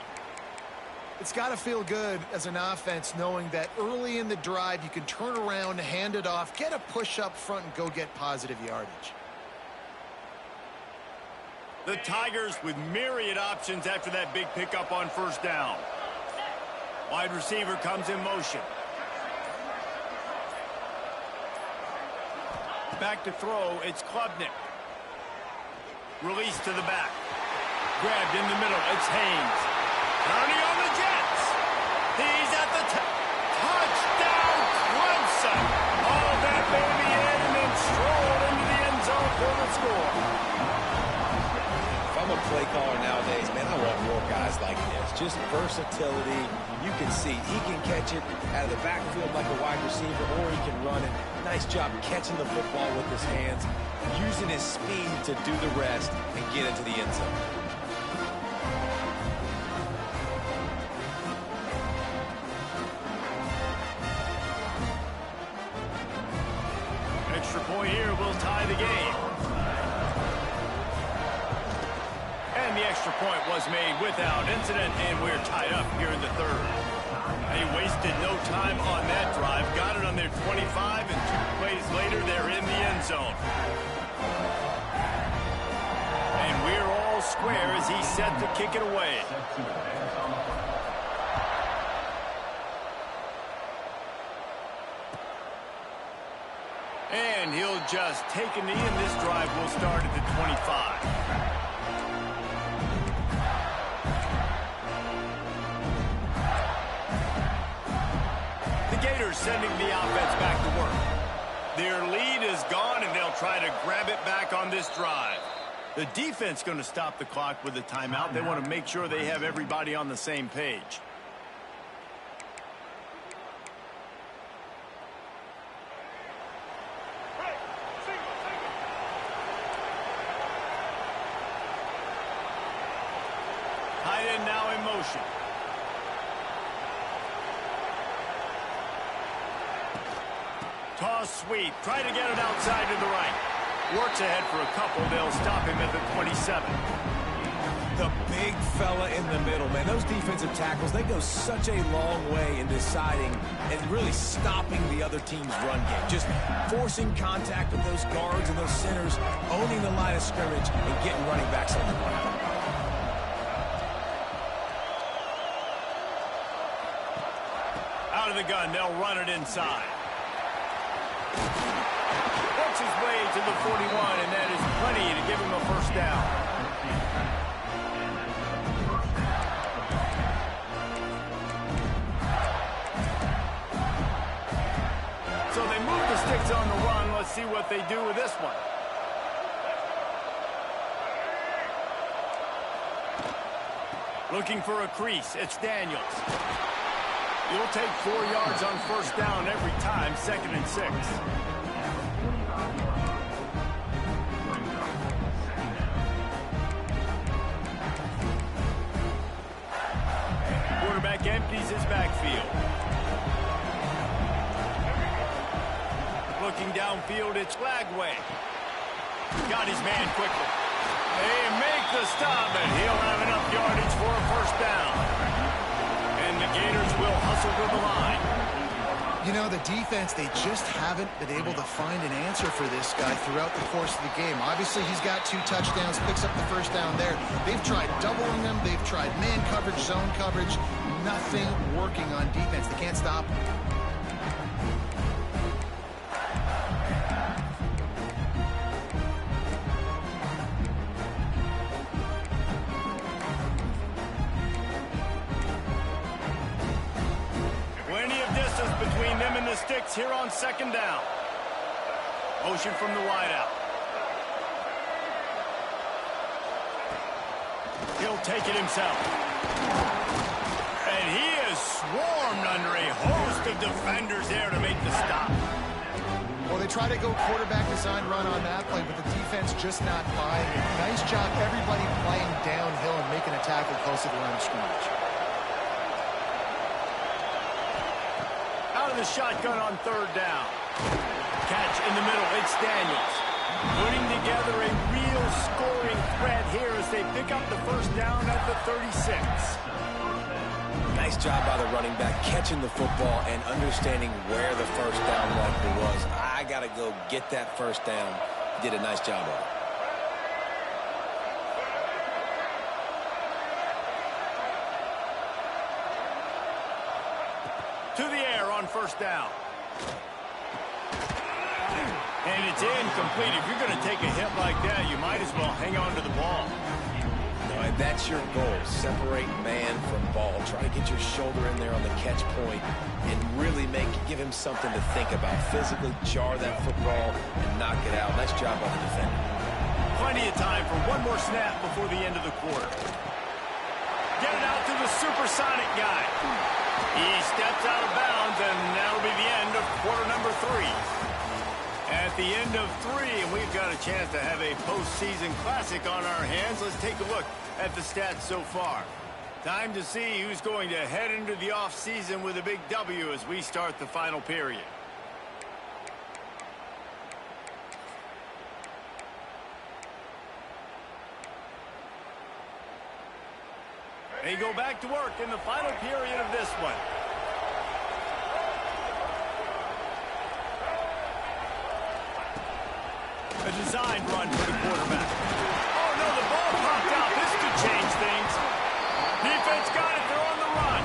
It's got to feel good as an offense knowing that early in the drive you can turn around, hand it off, get a push up front, and go get positive yardage. The Tigers with myriad options after that big pickup on first down. Wide receiver comes in motion. Back to throw, it's Klubnik. Release to the back. Grabbed in the middle, it's Haynes. Turning on the Jets. He's at the touchdown, Clemson. Oh, that baby in and strolled into the end zone for the score. If I'm a play caller nowadays, man, I want more guys like this. Just versatility. You can see he can catch it out of the backfield like a wide receiver, or he can run it. Nice job catching the football with his hands, using his speed to do the rest and get into the end zone. Extra point here will tie the game. And the extra point was made without incident, and we're tied up here in the third. They wasted no time on that drive. Got it on their 25, and 2 plays later, they're in the end zone. And we're all square as he's set to kick it away. And he'll just take a knee, and this drive will start at the 25. The Gators sending the offense back to work. Their lead is gone, and they'll try to grab it back on this drive. The defense going to stop the clock with a timeout. They want to make sure they have everybody on the same page. Tight end now in motion. Toss sweep. Try to get it outside to the right. Works ahead for a couple. They'll stop him at the 27. The big fella in the middle, man. Those defensive tackles, they go such a long way in deciding and really stopping the other team's run game. Just forcing contact with those guards and those centers, owning the line of scrimmage, and getting running backs on the ground. Out of the gun, they'll run it inside. Works his way to the 41, and that is plenty to give him a first down. So they move the sticks on the run. Let's see what they do with this one. Looking for a crease. It's Daniels. You'll take 4 yards on first down every time, 2nd and 6. Quarterback empties his backfield. Looking downfield, it's Lagway. Got his man quickly. They make the stop, and he'll have enough yardage for a first down. And the Gators will hustle to the line. You know, the defense, they just haven't been able to find an answer for this guy throughout the course of the game. Obviously, he's got 2 touchdowns, picks up the first down there. They've tried doubling him. They've tried man coverage, zone coverage. Nothing working on defense. They can't stop him. Between him in the sticks here on second down. Motion from the wideout. He'll take it himself. And he is swarmed under a host of defenders there to make the stop. Well, they try to go quarterback design run on that play, but the defense just not buying it. Nice job, everybody playing downhill and making a tackle close to the line of scrimmage. Out of the shotgun on third down. Catch in the middle. It's Daniels. Putting together a real scoring threat here as they pick up the first down at the 36. Nice job by the running back, catching the football and understanding where the first down marker was. I got to go get that first down. He did a nice job of it. To the air on first down. And it's incomplete. If you're going to take a hit like that, you might as well hang on to the ball. No, and that's your goal. Separate man from ball. Try to get your shoulder in there on the catch point and really give him something to think about. Physically jar that football and knock it out. Nice job by the defender. Plenty of time for one more snap before the end of the quarter. Get it out to the supersonic guy. He steps out of bounds, and that'll be the end of quarter number 3. At the end of 3, and we've got a chance to have a postseason classic on our hands. Let's take a look at the stats so far. Time to see who's going to head into the offseason with a big W as we start the final period. They go back to work in the final period of this one. A design run for the quarterback. Oh, no, the ball popped out. This could change things. Defense got it. They're on the run.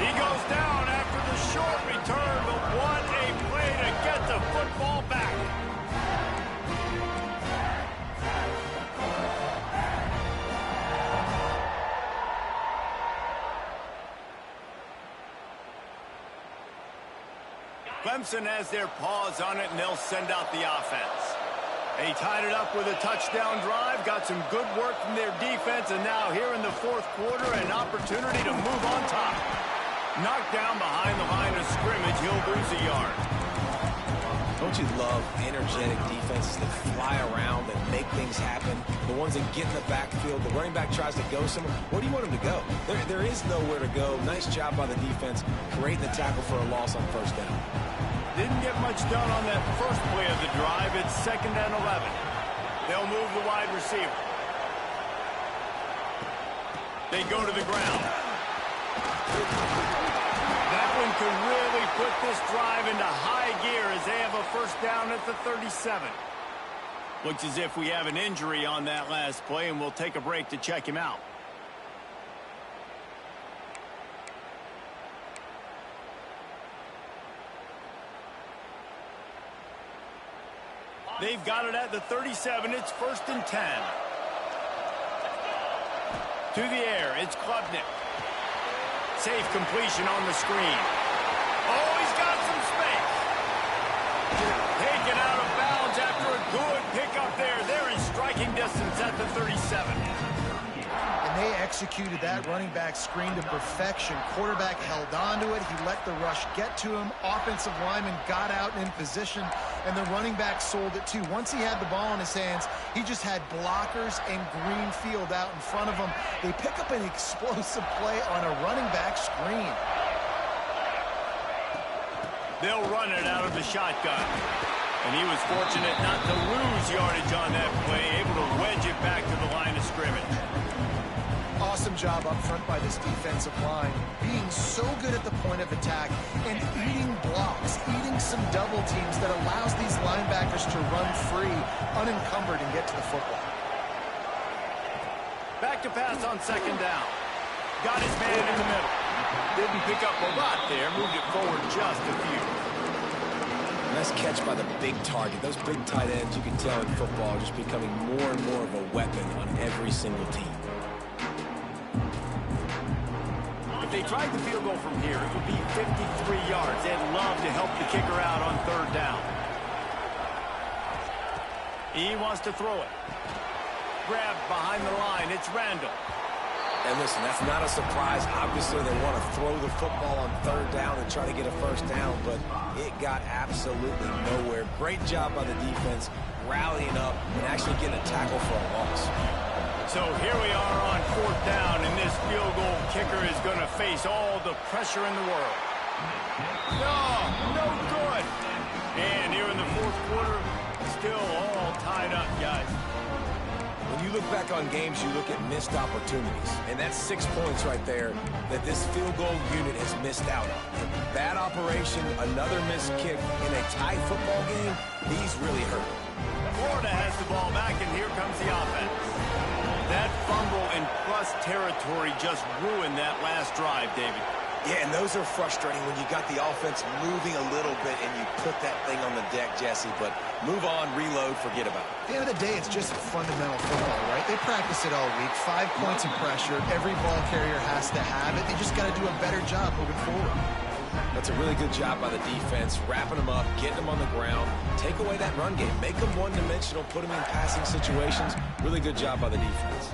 He goes down after the short return, but what a play to get the football back. Clemson has their paws on it, and they'll send out the offense. They tied it up with a touchdown drive, got some good work from their defense, and now here in the fourth quarter, an opportunity to move on top. Knocked down behind the line of scrimmage, he'll lose a yard. Don't you love energetic defenses that fly around and make things happen? The ones that get in the backfield, the running back tries to go somewhere. Where do you want him to go? There is nowhere to go. Nice job by the defense, creating the tackle for a loss on first down. Didn't get much done on that first play of the drive. It's 2nd and 11. They'll move the wide receiver. They go to the ground. That one could really put this drive into high gear as they have a first down at the 37. Looks as if we have an injury on that last play, and we'll take a break to check him out. They've got it at the 37. It's 1st and 10. To the air, it's Klubnik. Safe completion on the screen. Oh, he's got some space. Taken out of bounds after a good pickup there. They're in striking distance at the 37. And they executed that running back screen to perfection. Quarterback held on to it. He let the rush get to him. Offensive lineman got out in position, and the running back sold it too. Once he had the ball in his hands, he just had blockers and green field out in front of him. They pick up an explosive play on a running back screen. They'll run it out of the shotgun. And he was fortunate not to lose yardage on that play, able to wedge it back to the line of scrimmage. Awesome job up front by this defensive line, being so good at the point of attack and eating blocks, eating some double teams that allows these linebackers to run free, unencumbered, and get to the football. Back to pass on 2nd down. Got his man in the middle. Didn't pick up a lot there, moved it forward just a few. Nice catch by the big target. Those big tight ends, you can tell in football, are just becoming more and more of a weapon on every single team. they tried the field goal from here, it would be 53 yards. They'd love to help the kicker out on third down. He wants to throw it. Grab behind the line. It's Randall. And listen, that's not a surprise. Obviously, they want to throw the football on third down and try to get a first down, but it got absolutely nowhere. Great job by the defense, rallying up and actually getting a tackle for a loss. So here we are on fourth down, and this field goal kicker is going to face all the pressure in the world. No good. And here in the fourth quarter, still all tied up, guys. When you look back on games, you look at missed opportunities. And that's 6 points right there that this field goal unit has missed out on. Bad operation, another missed kick in a tight football game, these really hurt. Florida has the ball back, and here comes the offense. That fumble in plus territory just ruined that last drive, David. Yeah, and those are frustrating when you got the offense moving a little bit and you put that thing on the deck, Jesse. But move on, reload, forget about it. At the end of the day, it's just fundamental football, right? They practice it all week. 5 points of pressure. Every ball carrier has to have it. They just got to do a better job moving forward. That's a really good job by the defense, wrapping them up, getting them on the ground. Take away that run game. Make them one-dimensional, put them in passing situations. Really good job by the defense.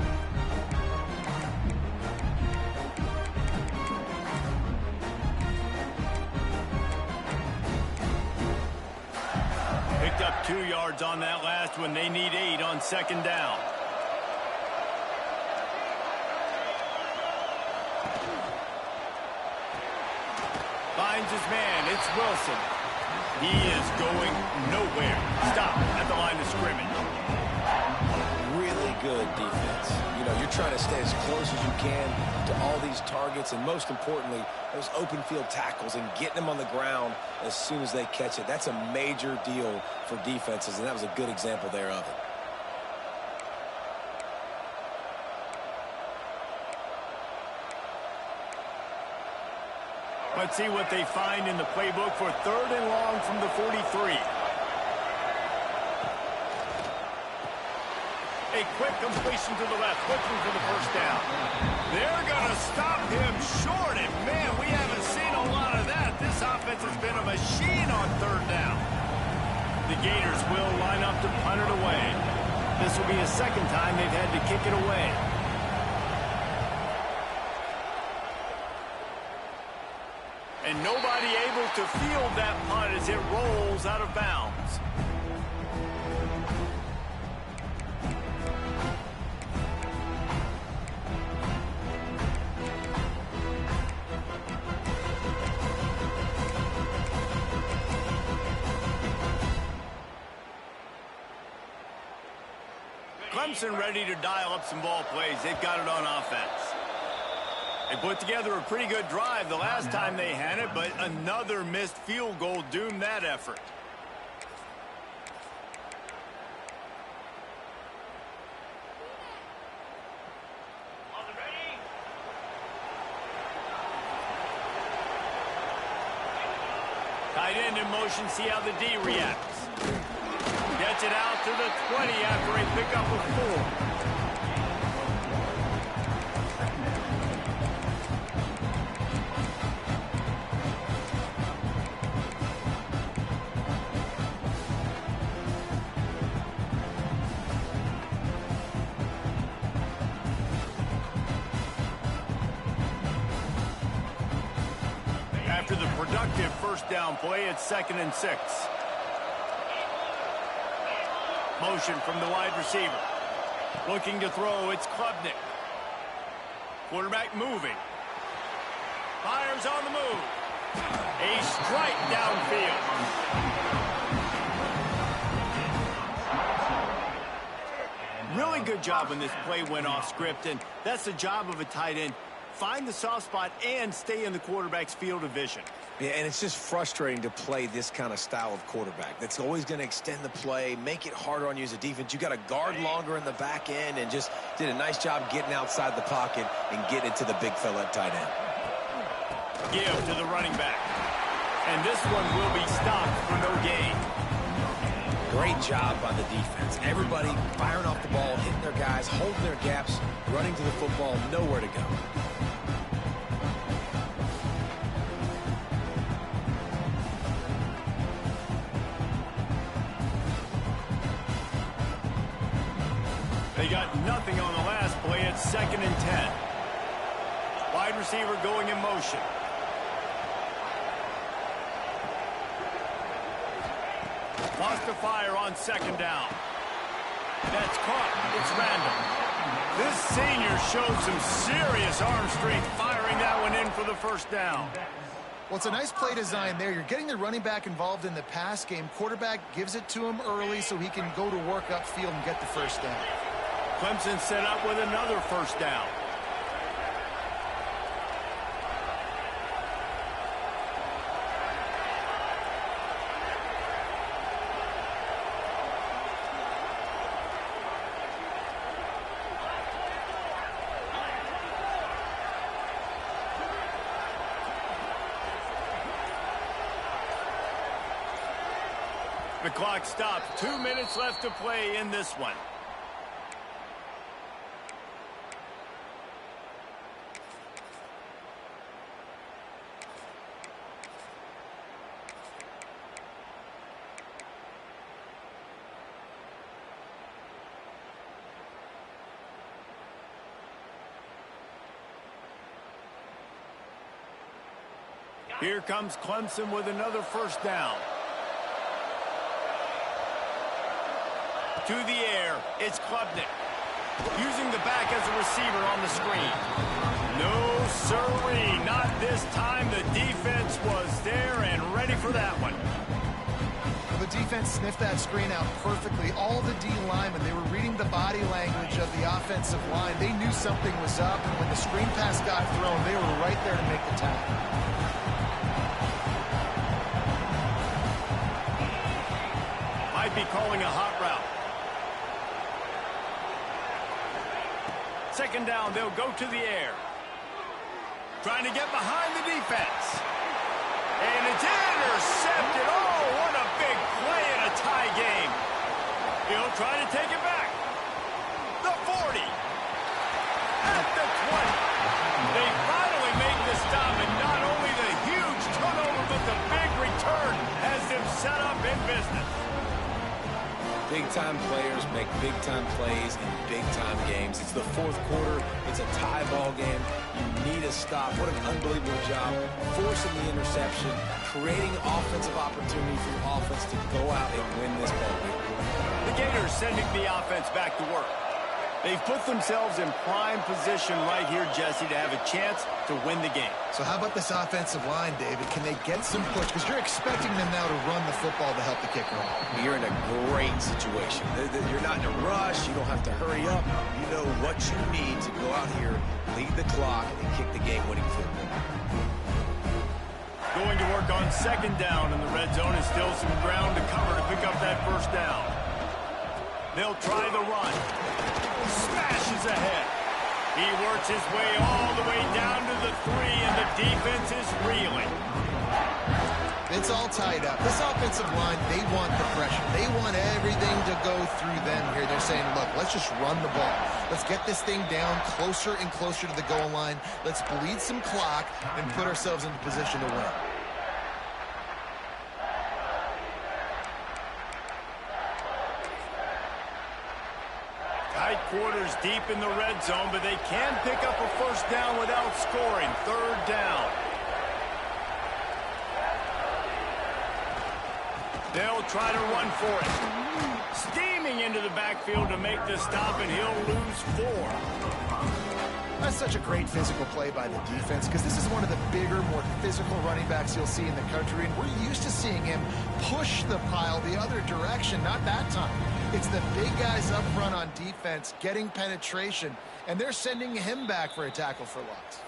Picked up 2 yards on that last one. They need 8 on second down. Finds his man. It's Wilson. He is going nowhere. Stop at the line of scrimmage. Really good defense. You know, you're trying to stay as close as you can to all these targets, and most importantly, those open field tackles and getting them on the ground as soon as they catch it. That's a major deal for defenses, and that was a good example there of it. Let's see what they find in the playbook for third and long from the 43. A quick completion to the left, looking for the first down. They're going to stop him short, and man, we haven't seen a lot of that. This offense has been a machine on third down. The Gators will line up to punt it away. This will be a second time they've had to kick it away. And nobody able to field that punt as it rolls out of bounds. Clemson ready to dial up some ball plays. They've got it on offense. They put together a pretty good drive the last time they had it, but another missed field goal doomed that effort. Tight end in motion, see how the D reacts. Gets it out to the 20 after a pickup of 4. After the productive first down play, it's 2nd and 6. Motion from the wide receiver. Looking to throw, it's Klubnik. Quarterback moving. Fires on the move. A strike downfield. Really good job when this play went off script, and that's the job of a tight end. Find the soft spot and stay in the quarterback's field of vision. Yeah, and it's just frustrating to play this kind of style of quarterback. That's always going to extend the play, make it harder on you as a defense. You got to guard longer in the back end, and just did a nice job getting outside the pocket and getting it to the big fella at tight end. Give to the running back. And this one will be stopped for no gain. Great job by the defense. Everybody firing off the ball, hitting their guys, holding their gaps, running to the football, nowhere to go. They got nothing on the last play. It's 2nd and 10. Wide receiver going in motion. Lost to fire on 2nd down. That's caught. It's random. This senior showed some serious arm strength firing that one in for the 1st down. Well, it's a nice play design there. You're getting the running back involved in the pass game. Quarterback gives it to him early so he can go to work upfield and get the 1st down. Clemson set up with another 1st down. The clock stops. 2 minutes left to play in this one. Here comes Clemson with another 1st down. To the air, it's Klubnik. Using the back as a receiver on the screen. No, sirree, not this time. The defense was there and ready for that one. Well, the defense sniffed that screen out perfectly. All the D linemen, they were reading the body language of the offensive line. They knew something was up, and when the screen pass got thrown, they were right there to make the tackle. Might be calling a hot route. 2nd down, they'll go to the air. Trying to get behind the defense. And it's intercepted. Oh, what a big play in a tie game. He'll try to take it back. The 40. At the 20. They finally make the stop, and not only the huge turnover, but the big return has them set up in business. Big-time players make big-time plays in big-time games. It's the 4th quarter. It's a tie ball game. You need a stop. What an unbelievable job forcing the interception, creating offensive opportunity for your offense to go out and win this ball game. The Gators sending the offense back to work. They've put themselves in prime position right here, Jesse, to have a chance to win the game. So how about this offensive line, David? Can they get some push? Because you're expecting them now to run the football to help the kicker off. You're in a great situation. You're not in a rush. You don't have to hurry up. You know what you need to go out here, lead the clock, and kick the game-winning field goal. Going to work on 2nd down, and the red zone is still some ground to cover to pick up that 1st down. They'll try the run. Smashes ahead. He works his way all the way down to the 3, and the defense is reeling. It's all tied up. This offensive line, they want the pressure. They want everything to go through them here. They're saying, look, let's just run the ball. Let's get this thing down closer and closer to the goal line. Let's bleed some clock and put ourselves into position to win. Tight quarters deep in the red zone, but they can pick up a 1st down without scoring. 3rd down. They'll try to run for it. Steaming into the backfield to make the stop, and he'll lose 4. That's such a great physical play by the defense because this is one of the bigger, more physical running backs you'll see in the country, and we're used to seeing him push the pile the other direction. Not that time. It's the big guys up front on defense getting penetration, and they're sending him back for a tackle for loss.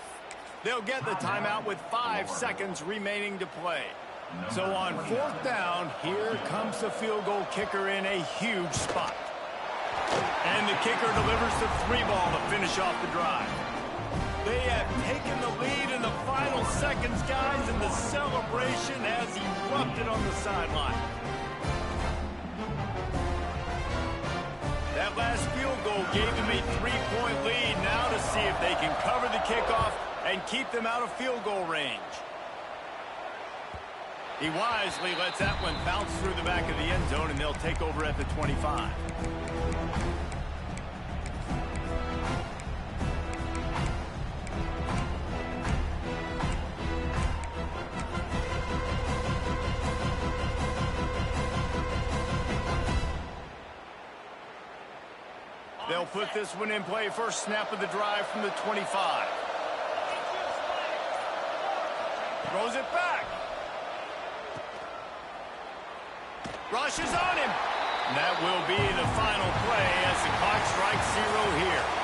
They'll get the timeout with 5 seconds remaining to play. So on 4th down, here comes the field goal kicker in a huge spot. And the kicker delivers the 3 ball to finish off the drive. They have taken the lead in the final seconds, guys, and the celebration has erupted on the sideline. That last field goal gave them a 3-point lead. Now to see if they can cover the kickoff and keep them out of field goal range. He wisely lets that one bounce through the back of the end zone, and they'll take over at the 25. they'll put this one in play. First snap of the drive from the 25. Throws it back. Rushes on him. And that will be the final play as the clock strikes 0 here.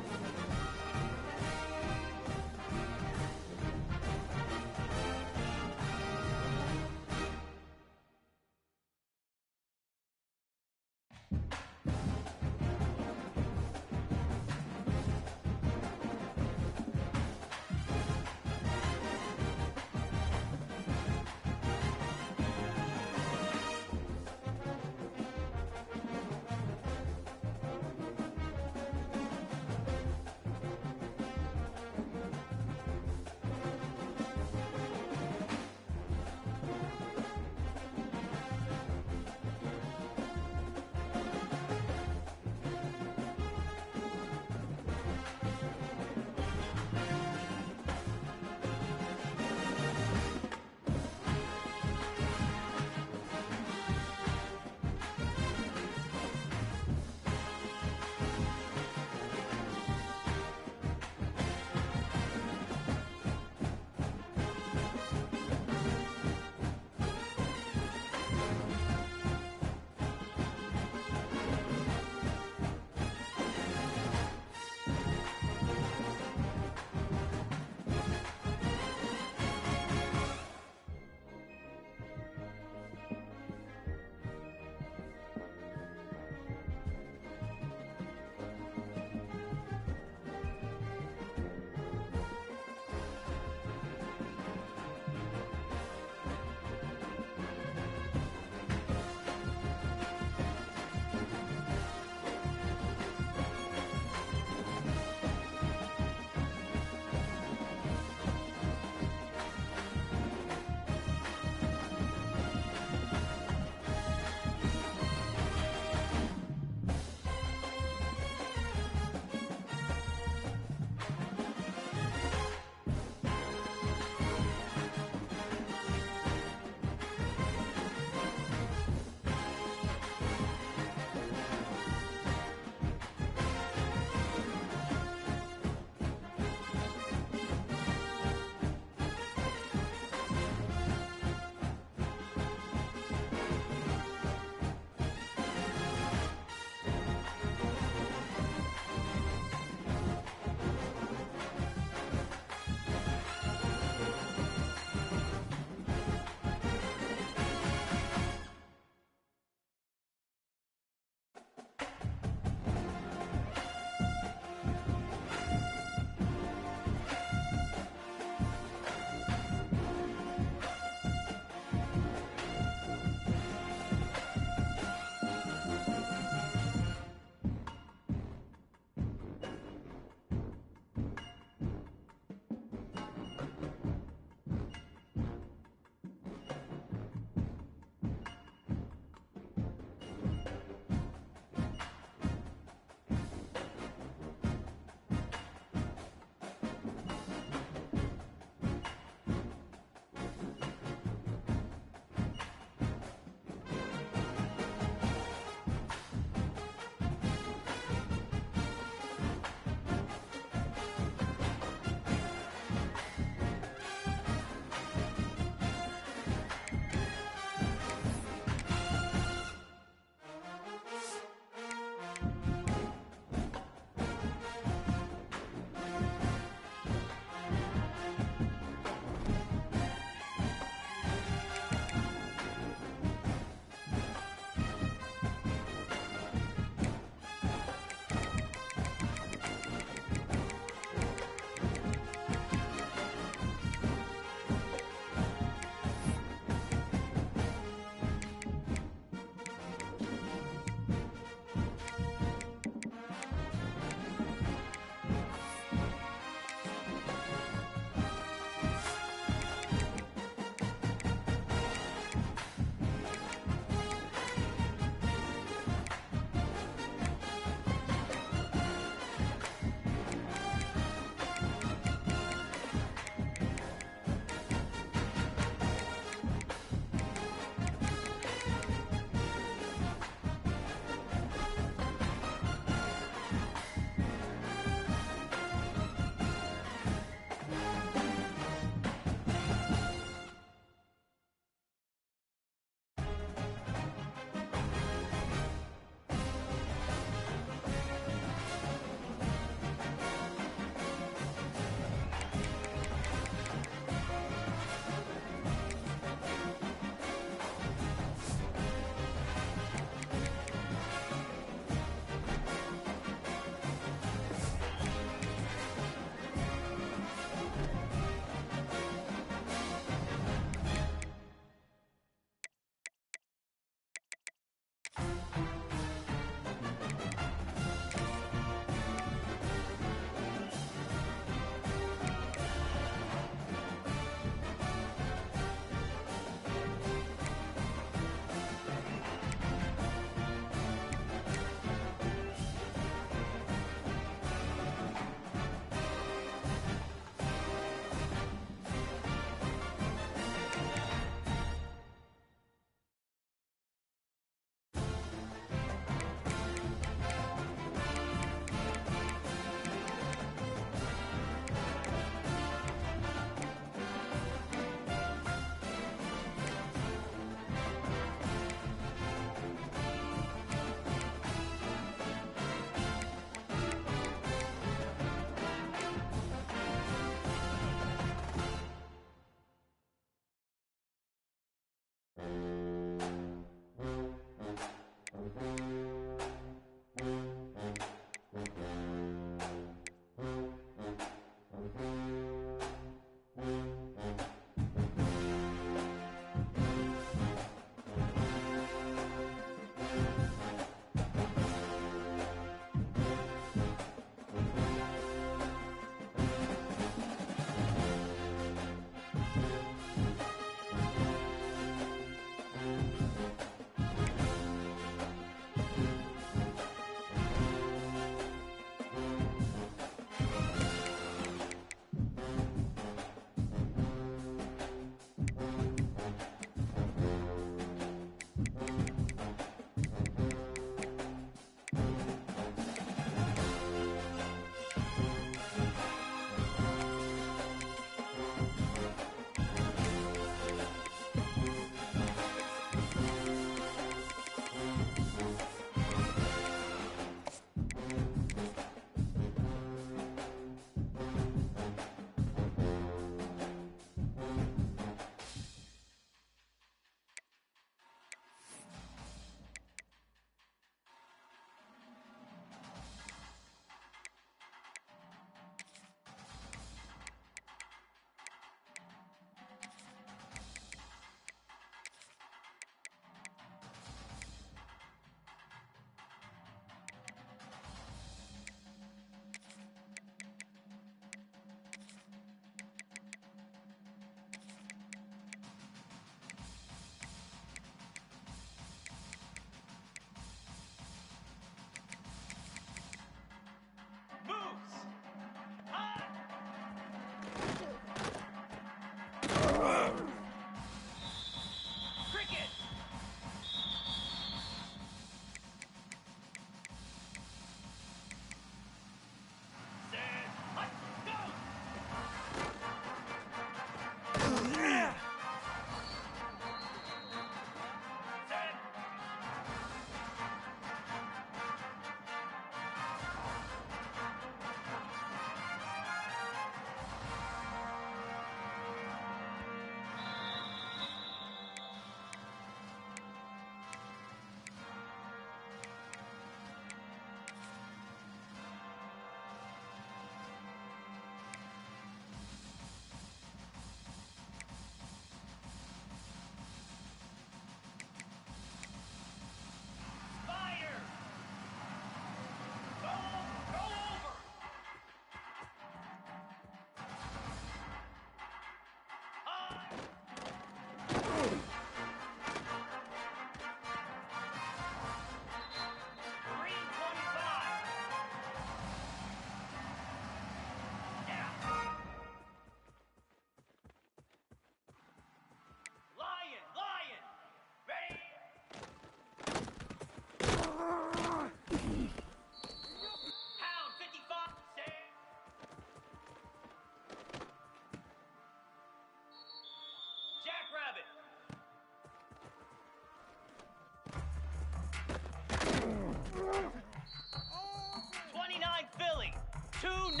42-9.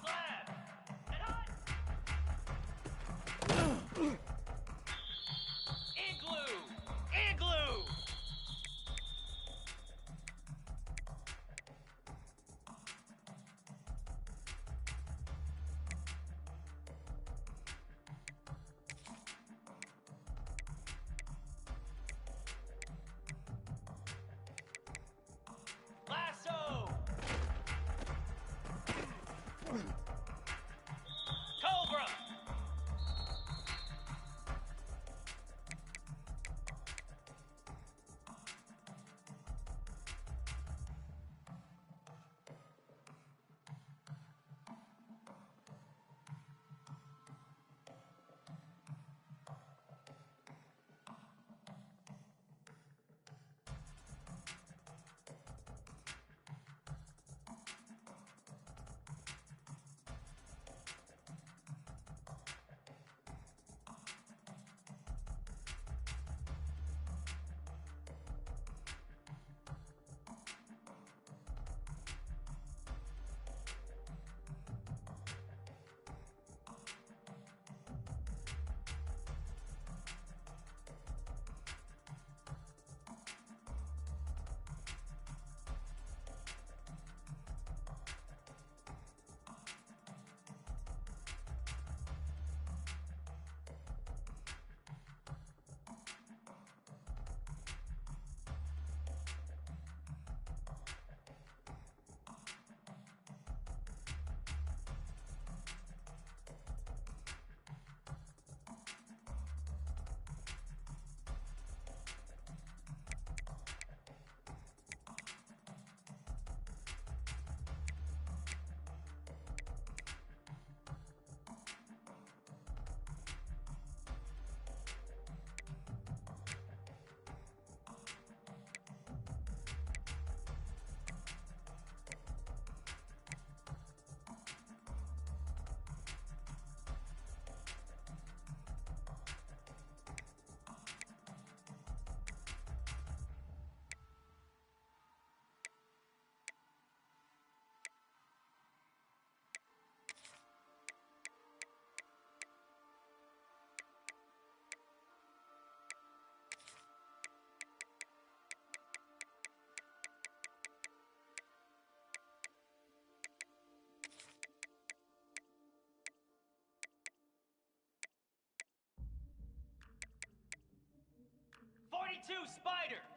Slab. And hot. Igloo. Igloo. Lasso! Cobra! Spider!